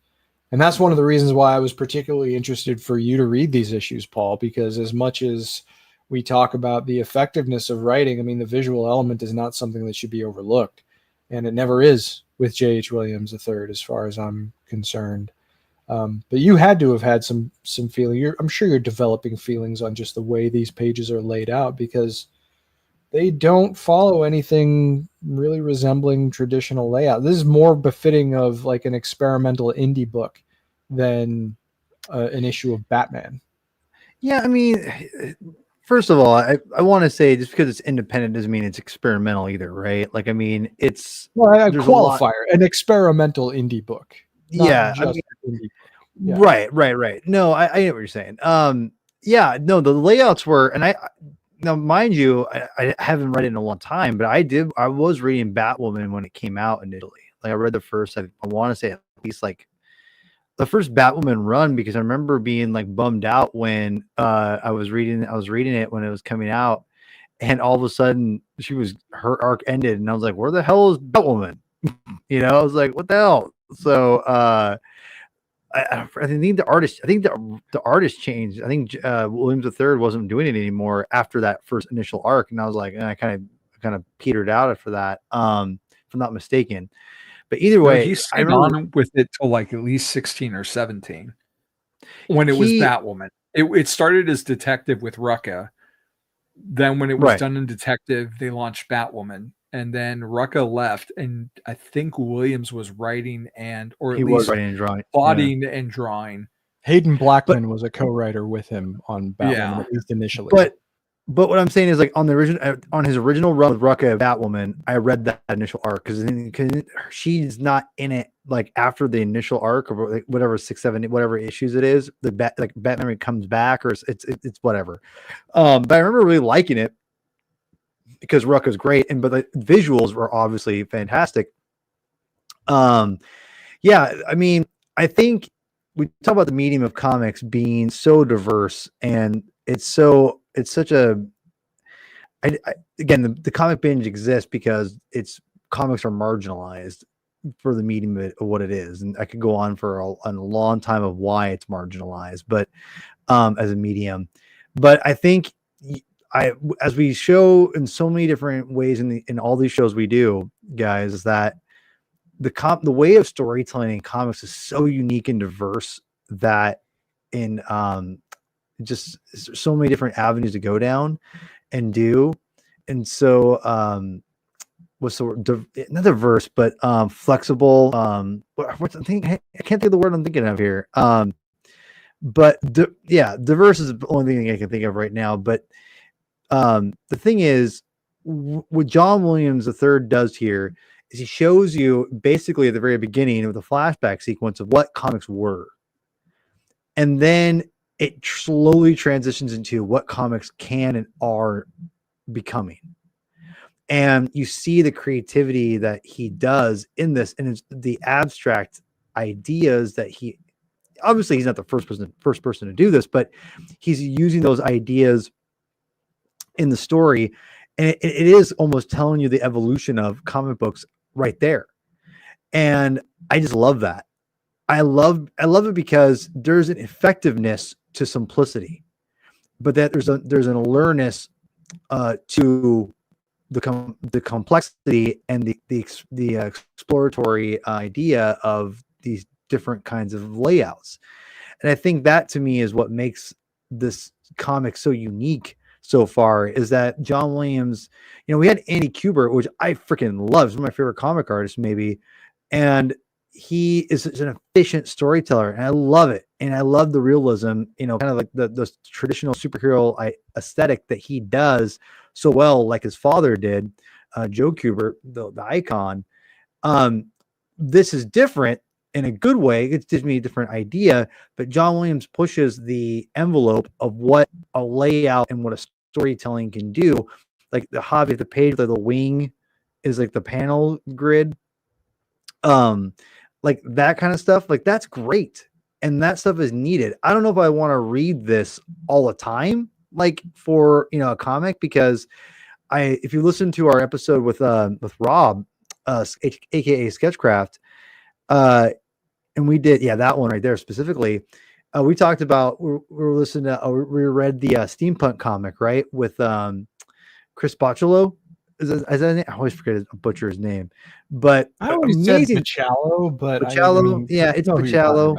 And that's one of the reasons why I was particularly interested for you to read these issues, Paul, because as much as we talk about the effectiveness of writing, I mean, the visual element is not something that should be overlooked. And it never is with J.H. Williams III, as far as I'm concerned. But you had to have had some feeling. I'm sure you're developing feelings on just the way these pages are laid out, because they don't follow anything really resembling traditional layout. This is more befitting of like an experimental indie book than an issue of Batman. Yeah, I mean, first of all, I want to say just because it's independent doesn't mean it's experimental either, right? Like, I mean, it's a qualifier, an experimental indie book. Yeah, I mean, indie book. Yeah. Right. No, I get what you're saying. Yeah, no, the layouts were, and now, mind you, I haven't read it in a long time, but I was reading Batwoman when it came out initially. Like, I read the first, I want to say at least like the first Batwoman run, because I remember being like bummed out when I was reading it when it was coming out, and all of a sudden her arc ended, and I was like, where the hell is Batwoman? I was like, what the hell? So I think the artist changed. I think Williams III wasn't doing it anymore after that first initial arc, and I was like, and I kind of petered out after that, if I'm not mistaken. But either way, he stayed on with it till like at least 16 or 17 when it was Batwoman. It started as Detective with Rucka. Then when it was done in Detective, they launched Batwoman. and then Rucka left, and I think Williams was writing or at He least was writing and drawing. plotting and drawing. Hayden Blackman was a co-writer with him on Batwoman, at least initially. But what I'm saying is, like, on his original run with Rucka Batwoman, I read that initial arc because she's not in it like after the initial arc or like whatever 6, 7, whatever issues it is. Batman comes back or it's whatever. But I remember really liking it because Rucka's great, but the visuals were obviously fantastic. Yeah, I mean, I think we talk about the medium of comics being so diverse, and again, the comic binge exists because comics are marginalized for the medium of what it is. And I could go on for a long time of why it's marginalized, but as a medium. But I think as we show in so many different ways in all these shows we do, guys, is that the way of storytelling in comics is so unique and diverse that in just so many different avenues to go down and do. And so what's the word? Not diverse, but flexible. What's the thing? I can't think of the word I'm thinking of here. But diverse is the only thing I can think of right now. But the thing is, what John Williams III does here is he shows you basically at the very beginning of the flashback sequence of what comics were. And then it slowly transitions into what comics can and are becoming. And you see the creativity that he does in this, and it's the abstract ideas that obviously he's not the first person to do this, but he's using those ideas in the story. And it is almost telling you the evolution of comic books right there. And I just love that. I love it because there's an effectiveness to simplicity, but that there's an alertness to the complexity and the exploratory idea of these different kinds of layouts. And I think that to me is what makes this comic so unique so far, is that John Williams, we had Andy Kubert, which I freaking love. He's one of my favorite comic artists, maybe. And he is an efficient storyteller, and I love it. And I love the realism, kind of like the traditional superhero aesthetic that he does so well, like his father did, Joe Kubert, the icon. This is different in a good way. It gives me a different idea, but John Williams pushes the envelope of what a layout and what a storytelling can do. Like the hobby, the page, the wing is like the panel grid. Like that kind of stuff, like that's great. And that stuff is needed. I don't know if I want to read this all the time, like for, a comic, because if you listen to our episode with Rob, aka Sketchcraft, and we did, that one right there specifically, we talked about, we read the steampunk comic, right? With Chris Bocciolo. Is that I always forget butcher his name, but I always said Bocciolo, but Bocciolo, it's Bocciolo.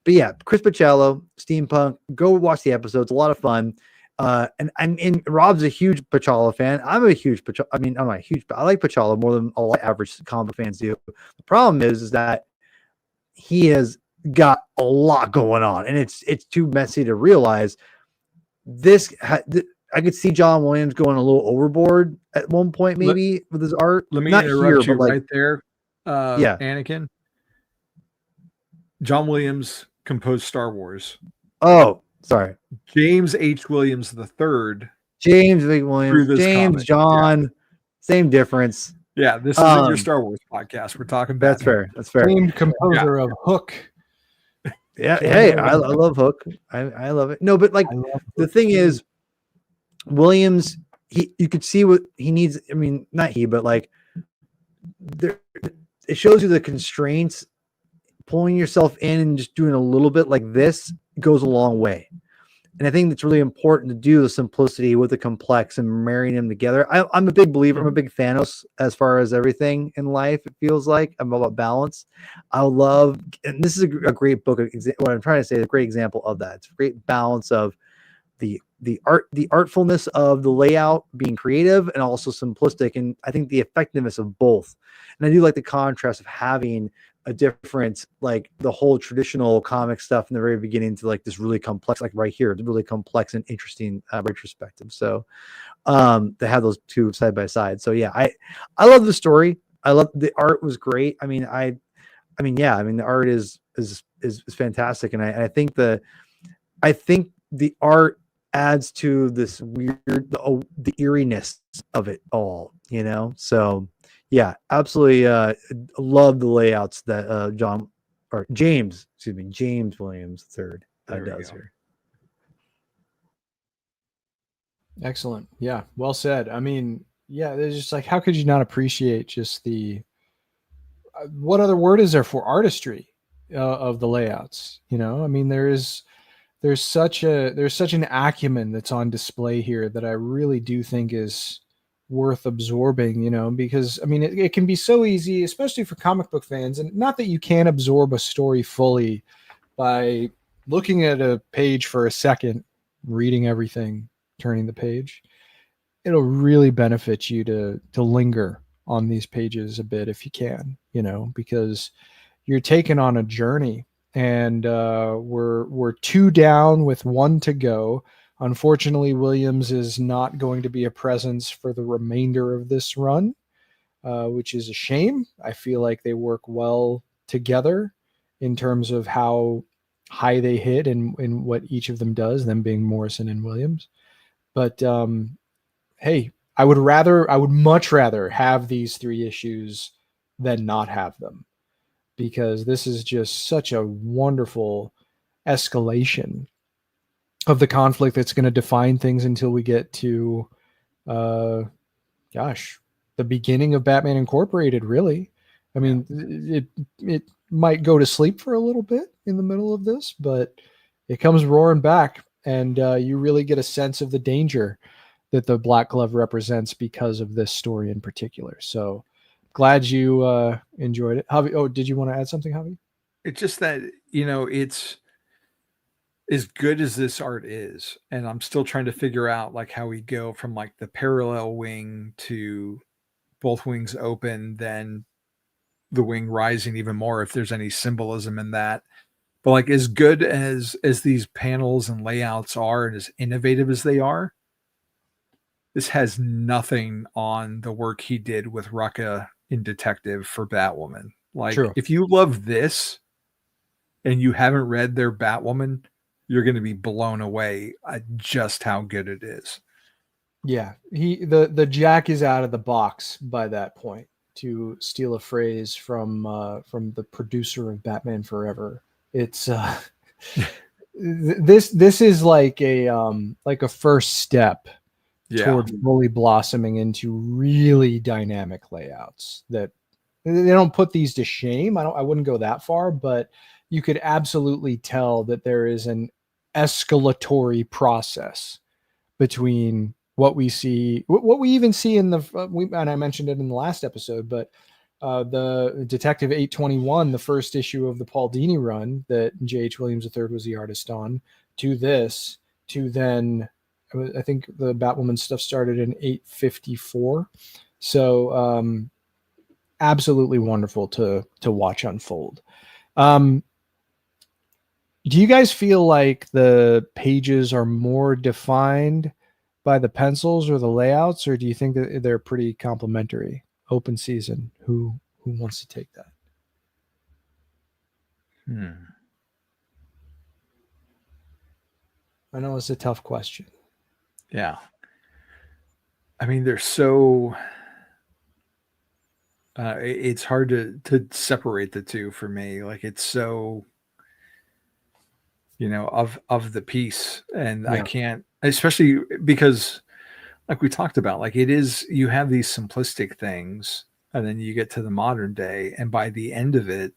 But yeah, Chris Bocciolo, steampunk. Go watch the episodes; a lot of fun. And Rob's a huge Bocciolo fan. I'm a huge Bocciolo. I mean, I'm not huge, but I like Bocciolo more than a lot of average comic fans do. The problem is that he has got a lot going on, and it's too messy to realize. I could see John Williams going a little overboard at one point, maybe with his art. Let me Not interrupt here, you but right there. Anakin. John Williams composed Star Wars. Oh, sorry. James H. Williams III. James Williams. James comic. John. Same difference. Yeah, this isn't your Star Wars podcast. We're talking about That's fair. Same composer of Hook. Yeah. Hey, I love Hook. I love it. No, but like the thing is, Williams, you could see what he needs. I mean, not he, but like it shows you the constraints. Pulling yourself in and just doing a little bit like this goes a long way. And I think it's really important to do the simplicity with the complex and marrying them together. I'm a big believer. I'm a big Thanos as far as everything in life. It feels like I'm all about balance. And this is a great book. What I'm trying to say is a great example of that. It's a great balance of the the artfulness of the layout being creative and also simplistic, and I think the effectiveness of both. And I do like the contrast of having a different, like the whole traditional comic stuff in the very beginning to like this really complex, like right here, it's really complex and interesting retrospective. So they have those two side by side. So yeah, I love the story. I love the art was great. I mean, the art is fantastic, and I think the art adds to this weird the eeriness of it all, you know. So yeah, absolutely love the layouts that James Williams III does here. Excellent. Yeah, well said. I mean, yeah, there's just like, how could you not appreciate just the what other word is there for artistry of the layouts? You know, I mean, there's such an acumen that's on display here that I really do think is worth absorbing, you know, because I mean, it can be so easy, especially for comic book fans, and not that you can't absorb a story fully by looking at a page for a second, reading everything, turning the page. It'll really benefit you to linger on these pages a bit if you can, you know, because you're taken on a journey, and we're 2 down with 1 to go. Unfortunately, Williams is not going to be a presence for the remainder of this run, which is a shame. I feel like they work well together in terms of how high they hit and what each of them does, them being Morrison and Williams. But hey, I would much rather have these 3 issues than not have them, because this is just such a wonderful escalation of the conflict that's going to define things until we get to, the beginning of Batman Incorporated, really. I mean, it might go to sleep for a little bit in the middle of this, but it comes roaring back, and you really get a sense of the danger that the Black Glove represents because of this story in particular. So glad you enjoyed it. Javi, oh, did you want to add something, Javi? It's just that, you know, it's as good as this art is, and I'm still trying to figure out like how we go from like the parallel wing to both wings open, then the wing rising even more, if there's any symbolism in that. But like, as good as these panels and layouts are, and as innovative as they are, this has nothing on the work he did with Rucka in Detective for Batwoman. Like, True. If you love this and you haven't read their Batwoman, you're going to be blown away at just how good it is. Yeah, the jack is out of the box by that point, to steal a phrase from the producer of Batman Forever. It's this is like a first step towards fully blossoming into really dynamic layouts that they don't put these to shame. I wouldn't go that far, but you could absolutely tell that there is an escalatory process between what we see, what we even see in and I mentioned it in the last episode, but the Detective 821, the first issue of the Paul Dini run that J.H. Williams III was the artist on, to this, to then I think the Batwoman stuff started in 854. So absolutely wonderful to watch unfold. Do you guys feel like the pages are more defined by the pencils or the layouts, or do you think that they're pretty complementary? Open season. Who wants to take that? I know it's a tough question. Yeah. I mean, they're so it's hard to separate the two for me. Like, it's so, you know, of the piece, and I can't, especially because like we talked about, like, it is, you have these simplistic things and then you get to the modern day, and by the end of it,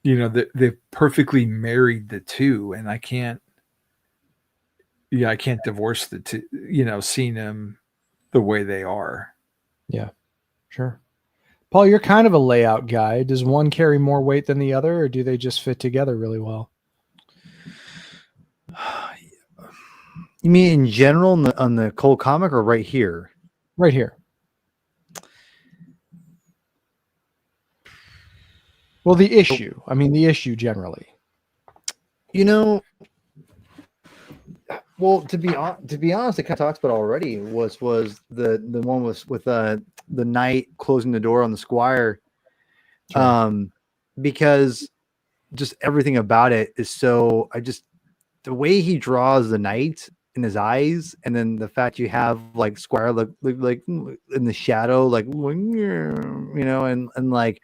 you know, they've perfectly married the two, and I can't divorce the two, you know, seeing them the way they are. Yeah, sure. Paul, you're kind of a layout guy. Does one carry more weight than the other, or do they just fit together really well? You mean in general on the Cole comic or right here? Right here. Well, the issue. I mean, the issue generally. You know, well, to be honest, it kind of talks about already was the one with the knight closing the door on the squire, Sure. because just everything about it is so. The way he draws the knight in his eyes, and then the fact you have like squire like in the shadow, like and like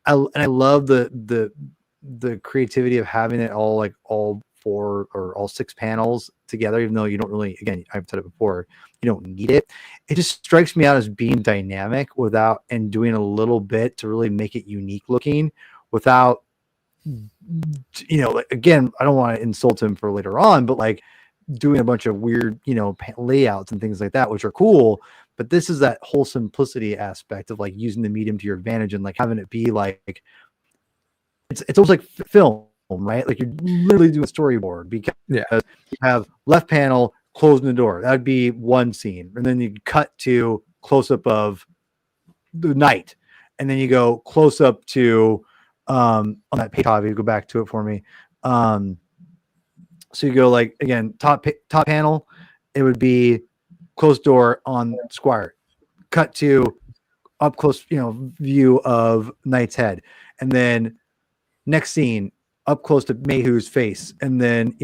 I love the creativity of having it all like all 4 or all 6 panels together, even though you don't really, again, I've said it before, you don't need it. It just strikes me out as being dynamic without, and doing a little bit to really make it unique looking without, like, again, I don't want to insult him for later on, but like doing a bunch of weird, layouts and things like that, which are cool. But this is that whole simplicity aspect of like using the medium to your advantage and like having it be like, it's almost like film, right? Like you're literally doing a storyboard because you have left panel closing the door. That'd be one scene, and then you cut to close up of the night, and then you go close up to on that page. You go back to it for me. So you go like again top panel, it would be closed door on Squire, cut to up close view of Knight's head, and then next scene up close to Mayhew's face, and then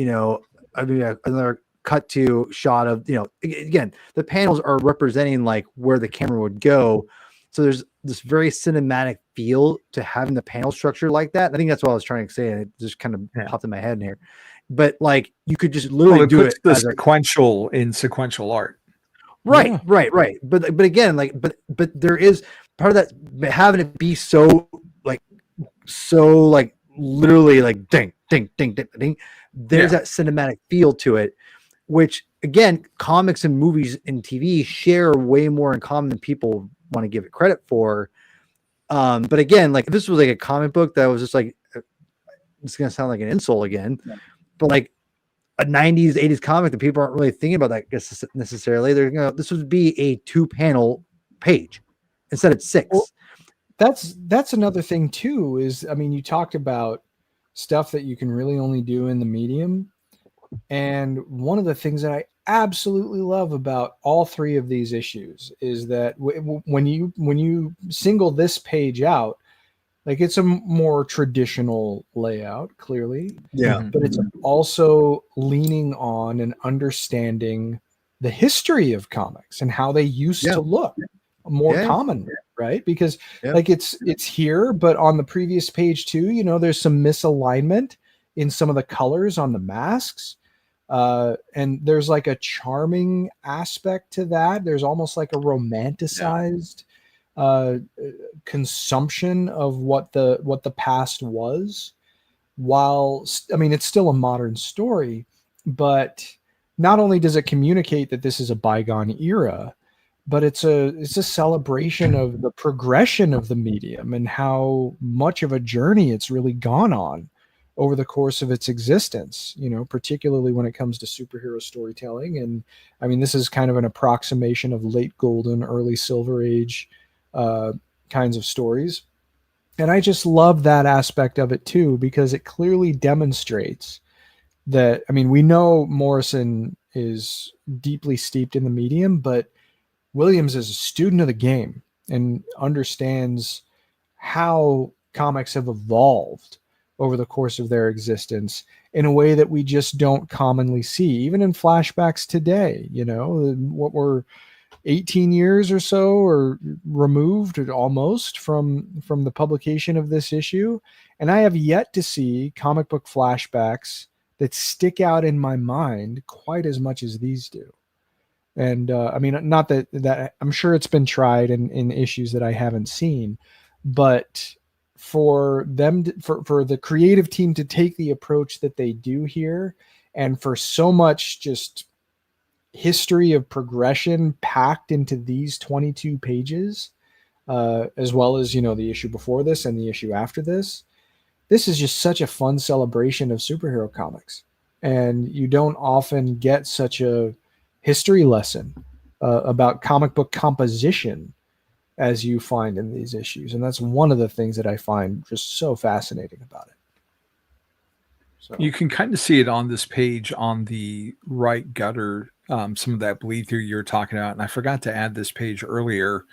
another cut to shot of again, the panels are representing like where the camera would go, so there's this very cinematic feel to having the panel structure like that. I think that's what I was trying to say, and it just kind of popped in my head in here. But like you could just literally do it the sequential in sequential art. Right. But again, like but there is part of that having it be so literally like ding ding ding ding ding. There's that cinematic feel to it, which again, comics and movies and TV share way more in common than people want to give it credit for. But again, like if this was like a comic book that was just like, it's gonna sound like an insult again, but like a 90s 80s comic that people aren't really thinking about that necessarily, this would be a 2-panel page instead of 6. Well, that's another thing too, is I mean, you talked about stuff that you can really only do in the medium, and one of the things that I absolutely love about all 3 of these issues is that when you single this page out, like it's a more traditional layout, clearly. But it's also leaning on and understanding the history of comics and how they used to look more common, right? Because like it's here, but on the previous page too, there's some misalignment in some of the colors on the masks. And there's like a charming aspect to that. There's almost like a romanticized consumption of what the past was, while I mean it's still a modern story, but not only does it communicate that this is a bygone era, but it's a celebration of the progression of the medium and how much of a journey it's really gone on over the course of its existence, particularly when it comes to superhero storytelling. And I mean, this is kind of an approximation of late golden, early silver age kinds of stories. And I just love that aspect of it too, because it clearly demonstrates that, I mean, we know Morrison is deeply steeped in the medium, but Williams is a student of the game and understands how comics have evolved over the course of their existence in a way that we just don't commonly see, even in flashbacks today. What we're 18 years or so or removed almost from the publication of this issue, and I have yet to see comic book flashbacks that stick out in my mind quite as much as these do. And I mean, not that I'm sure it's been tried in issues that I haven't seen, but for them for the creative team to take the approach that they do here, and for so much just history of progression packed into these 22 pages, as well as the issue before this and the issue after this is just such a fun celebration of superhero comics. and you don't often get such a history lesson about comic book composition as you find in these issues. And that's one of the things that I find just so fascinating about it. So You can kind of see it on this page on the right gutter, some of that bleed through you're talking about. And I forgot to add this page earlier,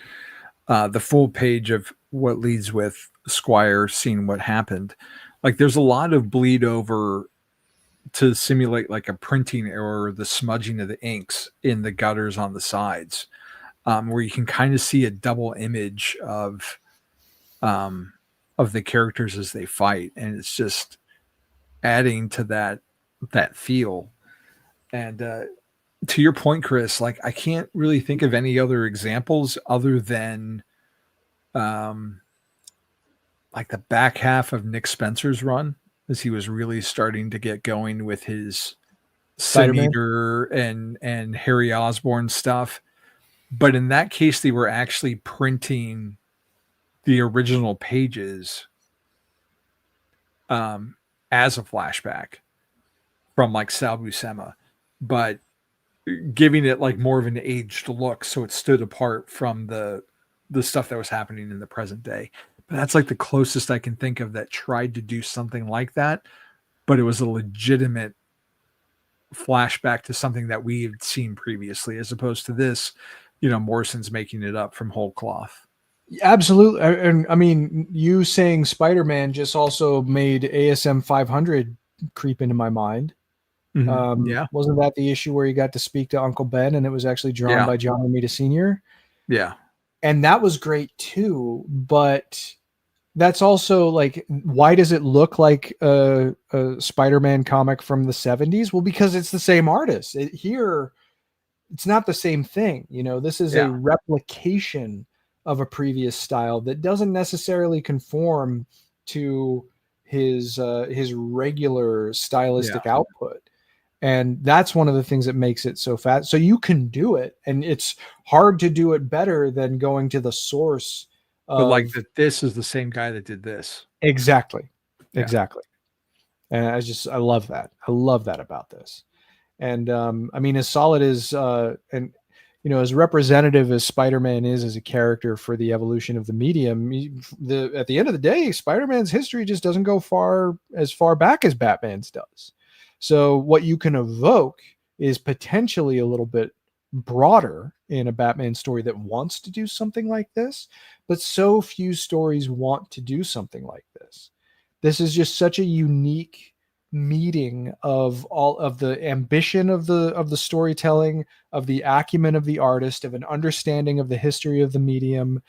the full page of what leads with Squire seeing what happened. Like there's a lot of bleed over to simulate like a printing error, or the smudging of the inks in the gutters on the sides, where you can kind of see a double image of the characters as they fight. And it's just adding to that feel. And to your point, Chris, like I can't really think of any other examples other than like the back half of Nick Spencer's run, as he was really starting to get going with his Spider-Man? Sin Eater and Harry Osborn stuff. But in that case, they were actually printing the original pages as a flashback from like Sal Buscema, but giving it like more of an aged look, so it stood apart from the stuff that was happening in the present day. But that's like the closest I can think of that tried to do something like that, but it was a legitimate flashback to something that we had seen previously, as opposed to this, Morrison's making it up from whole cloth. absolutely. And I mean, you saying Spider-Man just also made ASM 500 creep into my mind. Yeah. Wasn't that the issue where he got to speak to Uncle Ben, and it was actually drawn by John Romita Sr.? Yeah. And that was great too, but that's also like, why does it look like a Spider-Man comic from the 70s? Well, because it's the same artist. Here, it's not the same thing. This is a replication of a previous style that doesn't necessarily conform to his regular stylistic output. And that's one of the things that makes it so fast. So you can do it, and it's hard to do it better than going to the source. But like this is the same guy that did this. Exactly. Yeah. Exactly. And I love that. I love that about this. And I mean, as solid as as representative as Spider-Man is as a character for the evolution of the medium, at the end of the day, Spider-Man's history just doesn't go as far back as Batman's does. So what you can evoke is potentially a little bit broader in a Batman story that wants to do something like this, but so few stories want to do something like this. This is just such a unique meeting of all of the ambition of the storytelling, of the acumen of the artist, of an understanding of the history of the medium,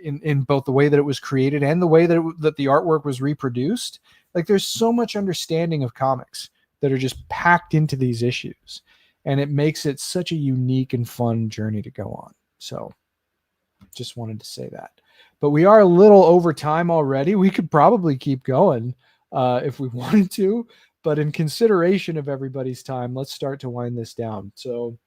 in both the way that it was created and the way that the artwork was reproduced. Like there's so much understanding of comics that are just packed into these issues, and it makes it such a unique and fun journey to go on. So just wanted to say that. But we are a little over time already. We could probably keep going if we wanted to, but in consideration of everybody's time, let's start to wind this down. So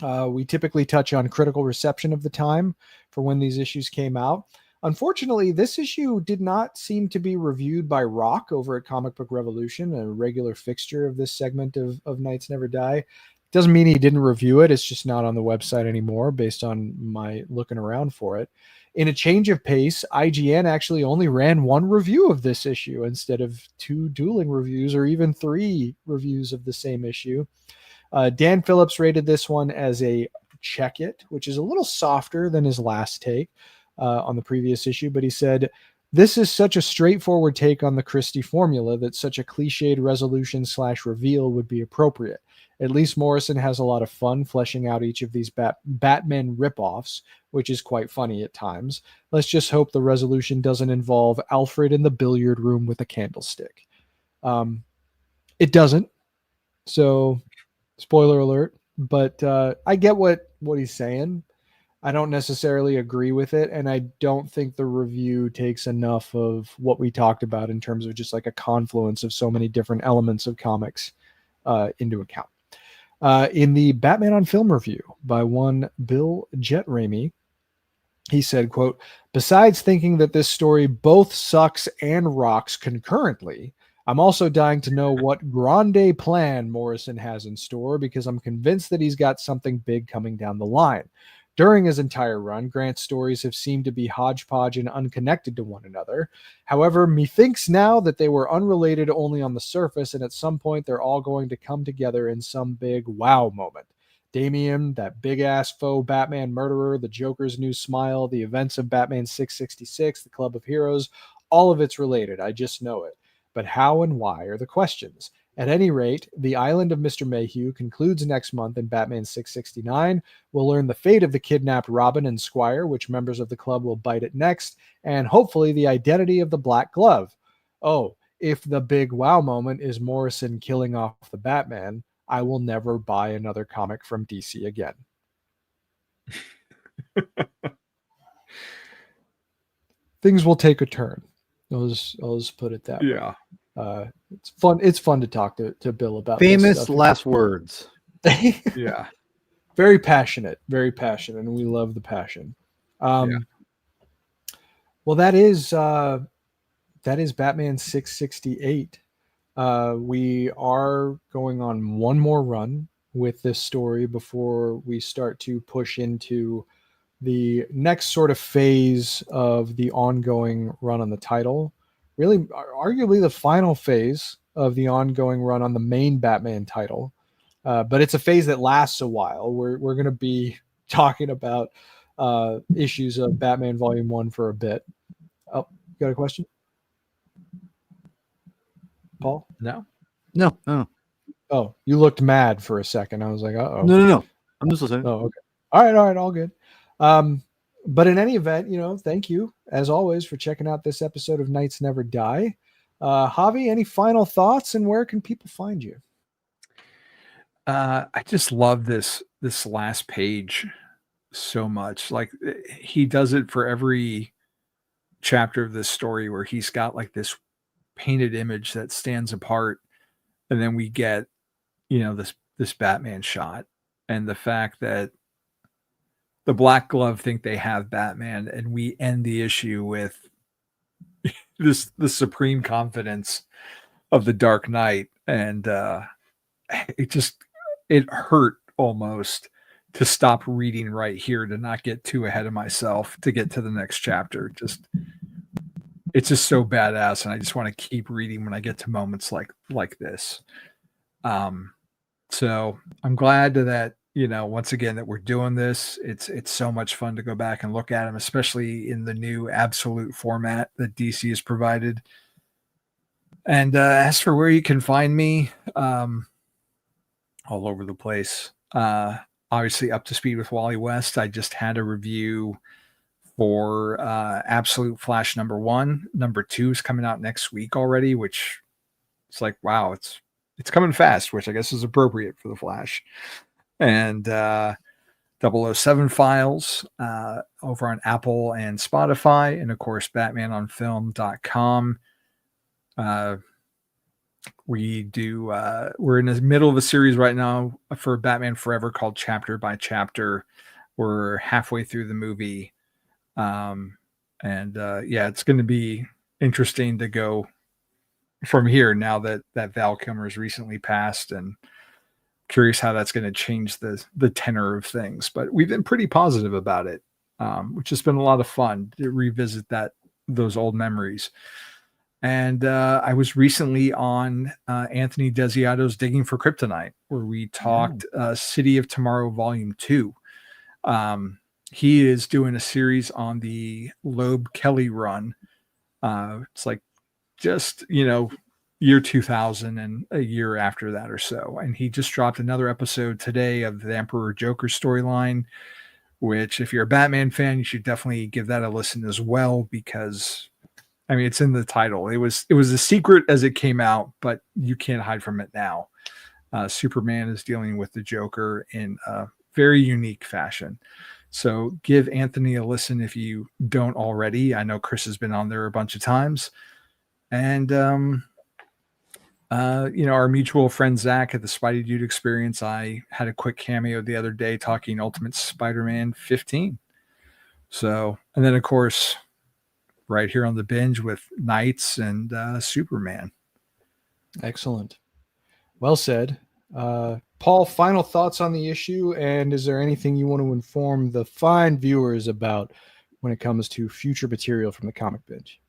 we typically touch on critical reception of the time for when these issues came out. Unfortunately, this issue did not seem to be reviewed by Rock over at Comic Book Revolution, a regular fixture of this segment of Knights Never Die. Doesn't mean he didn't review it. It's just not on the website anymore based on my looking around for it. In a change of pace, IGN actually only ran one review of this issue instead of two dueling reviews or even three reviews of the same issue. Dan Phillips rated this one as a check it, which is a little softer than his last take on the previous issue, but he said, "This is such a straightforward take on the Christie formula that such a cliched resolution / reveal would be appropriate. At least Morrison has a lot of fun fleshing out each of these Batman ripoffs, which is quite funny at times. Let's just hope the resolution doesn't involve Alfred in the billiard room with a candlestick." It doesn't. So, spoiler alert. But I get what he's saying. I don't necessarily agree with it, and I don't think the review takes enough of what we talked about in terms of just like a confluence of so many different elements of comics into account. In the Batman on Film review by one Bill Jet Ramey, he said, quote, "Besides thinking that this story both sucks and rocks concurrently, I'm also dying to know what grande plan Morrison has in store because I'm convinced that he's got something big coming down the line. During his entire run, Grant's stories have seemed to be hodgepodge and unconnected to one another. However, methinks now that they were unrelated only on the surface, and at some point they're all going to come together in some big wow moment. Damian, that big-ass faux Batman murderer, the Joker's new smile, the events of Batman 666, the Club of Heroes, all of it's related. I just know it. But how and why are the questions. At any rate, the Island of Mister Mayhew concludes next month in Batman 669. We'll learn the fate of the kidnapped Robin and Squire, which members of the club will bite at next, and hopefully the identity of the Black Glove. Oh, if the big wow moment is Morrison killing off the Batman, I will never buy another comic from DC again. Things will take a turn. I'll just put it that way. Yeah. It's fun. It's fun to talk to Bill about Famous last words. Yeah. Very passionate, and we love the passion. Well, that is Batman 668. We are going on one more run with this story before we start to push into the next sort of phase of the ongoing run on the title. Really, arguably the final phase of the ongoing run on the main Batman title. But it's a phase that lasts a while. We're going to be talking about issues of Batman Volume 1 for a bit. Oh, you got a question? Paul? No. Oh, you looked mad for a second. I was like, uh-oh. No. I'm just listening. Oh, okay. All right, all good. But in any event, thank you, as always, for checking out this episode of Knights Never Die. Javi, any final thoughts, and where can people find you? I just love this last page so much. Like, he does it for every chapter of this story where he's got like this painted image that stands apart, and then we get this Batman shot, and the fact that the Black Glove think they have Batman, and we end the issue with the supreme confidence of the Dark Knight. And it hurt almost to stop reading right here, to not get too ahead of myself, to get to the next chapter. It's just so badass, and I just want to keep reading when I get to moments like this. So I'm glad that once again, that we're doing this. It's so much fun to go back and look at them, especially in the new absolute format that DC has provided. And as for where you can find me, all over the place. Obviously up to speed with Wally West. I just had a review for Absolute Flash #1. #2 is coming out next week already, which it's like, wow, it's coming fast, which I guess is appropriate for the Flash. And 007 Files over on Apple and Spotify, and of course batmanonfilm.com. We're in the middle of a series right now for Batman Forever called Chapter by Chapter. We're halfway through the movie. It's going to be interesting to go from here now that Val Kilmer's recently passed, and curious how that's going to change the tenor of things. But we've been pretty positive about it, which has been a lot of fun to revisit those old memories. And I was recently on Anthony Desiato's Digging for Kryptonite, where we talked City of Tomorrow Volume 2. He is doing a series on the Loeb Kelly run. It's like just, year 2000 and a year after that or so. And he just dropped another episode today of the Emperor Joker storyline, which if you're a Batman fan, you should definitely give that a listen as well, because it's in the title. It was a secret as it came out, but you can't hide from it now. Superman is dealing with the Joker in a very unique fashion. So give Anthony a listen if you don't already. I know Chris has been on there a bunch of times. And, our mutual friend Zach at the Spidey Dude Experience, I had a quick cameo the other day talking Ultimate Spider-Man 15. So, and then of course, right here on the Binge with Knights and Superman. Excellent. Well said. Paul, final thoughts on the issue, and is there anything you want to inform the fine viewers about when it comes to future material from the Comic Binge?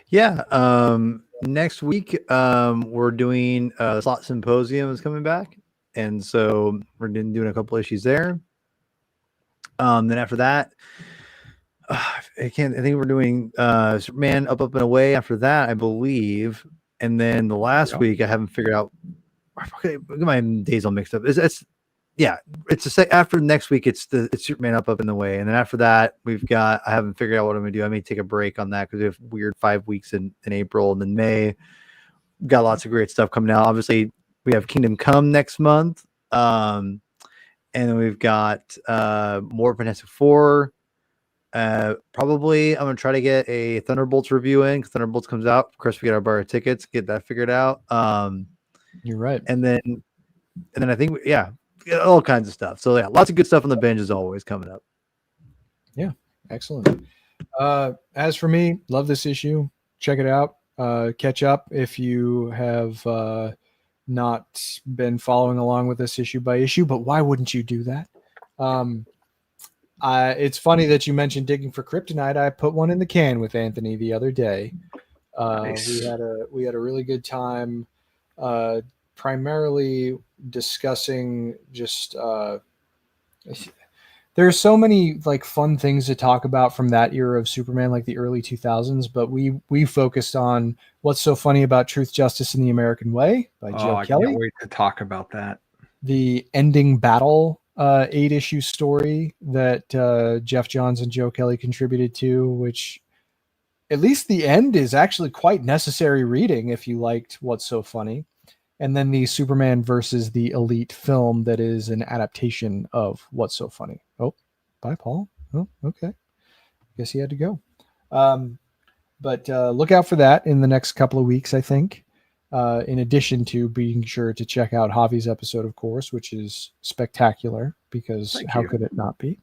Yeah. Next week, we're doing the Slot Symposium is coming back, and so we're doing a couple issues there. Then after that, I think we're doing Superman Up and Away after that, I believe. And then the last week, I haven't figured out. Okay, my days all mixed up. It's after next week. It's Superman Up and Away, and then after that, I haven't figured out what I'm gonna do. I may take a break on that because we have weird 5 weeks in April, and then May. Got lots of great stuff coming out. Obviously, we have Kingdom Come next month, and then we've got more Fantastic Four. Probably I'm gonna try to get a Thunderbolts review in because Thunderbolts comes out. Of course, we got our bar tickets, get that figured out. You're right. And then I think all kinds of stuff. So yeah, lots of good stuff on the binge as always coming up. Yeah, excellent. As for me, love this issue. Check it out. Catch up if you have not been following along with this issue by issue, but why wouldn't you do that? It's funny that you mentioned Digging for Kryptonite. I put one in the can with Anthony the other day. Nice. We had a really good time, primarily discussing just there are so many like fun things to talk about from that era of Superman, like the early 2000s. But we focused on What's So Funny About Truth, Justice, and the American Way by Joe Kelly. I can't wait to talk about that. The Ending Battle 8-issue story that Jeff Johns and Joe Kelly contributed to, which at least the end is actually quite necessary reading if you liked What's So Funny. And then the Superman versus the Elite film that is an adaptation of What's So Funny. Oh, bye, Paul. Oh, okay. Guess he had to go. But look out for that in the next couple of weeks, I think. In addition to being sure to check out Javi's episode, of course, which is spectacular because how could it not be?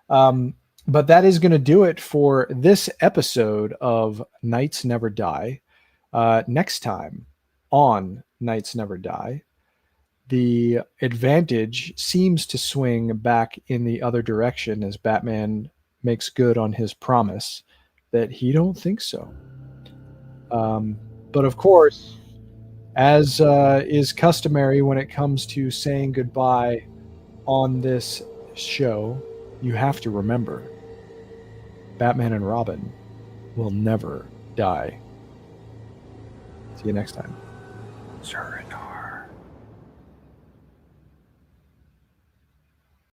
But that is going to do it for this episode of Knights Never Die. Next time on Knights Never Die, the advantage seems to swing back in the other direction as Batman makes good on his promise that he don't think so. But of course, as is customary when it comes to saying goodbye on this show, you have to remember Batman and Robin will never die. See you next time. Sayonara.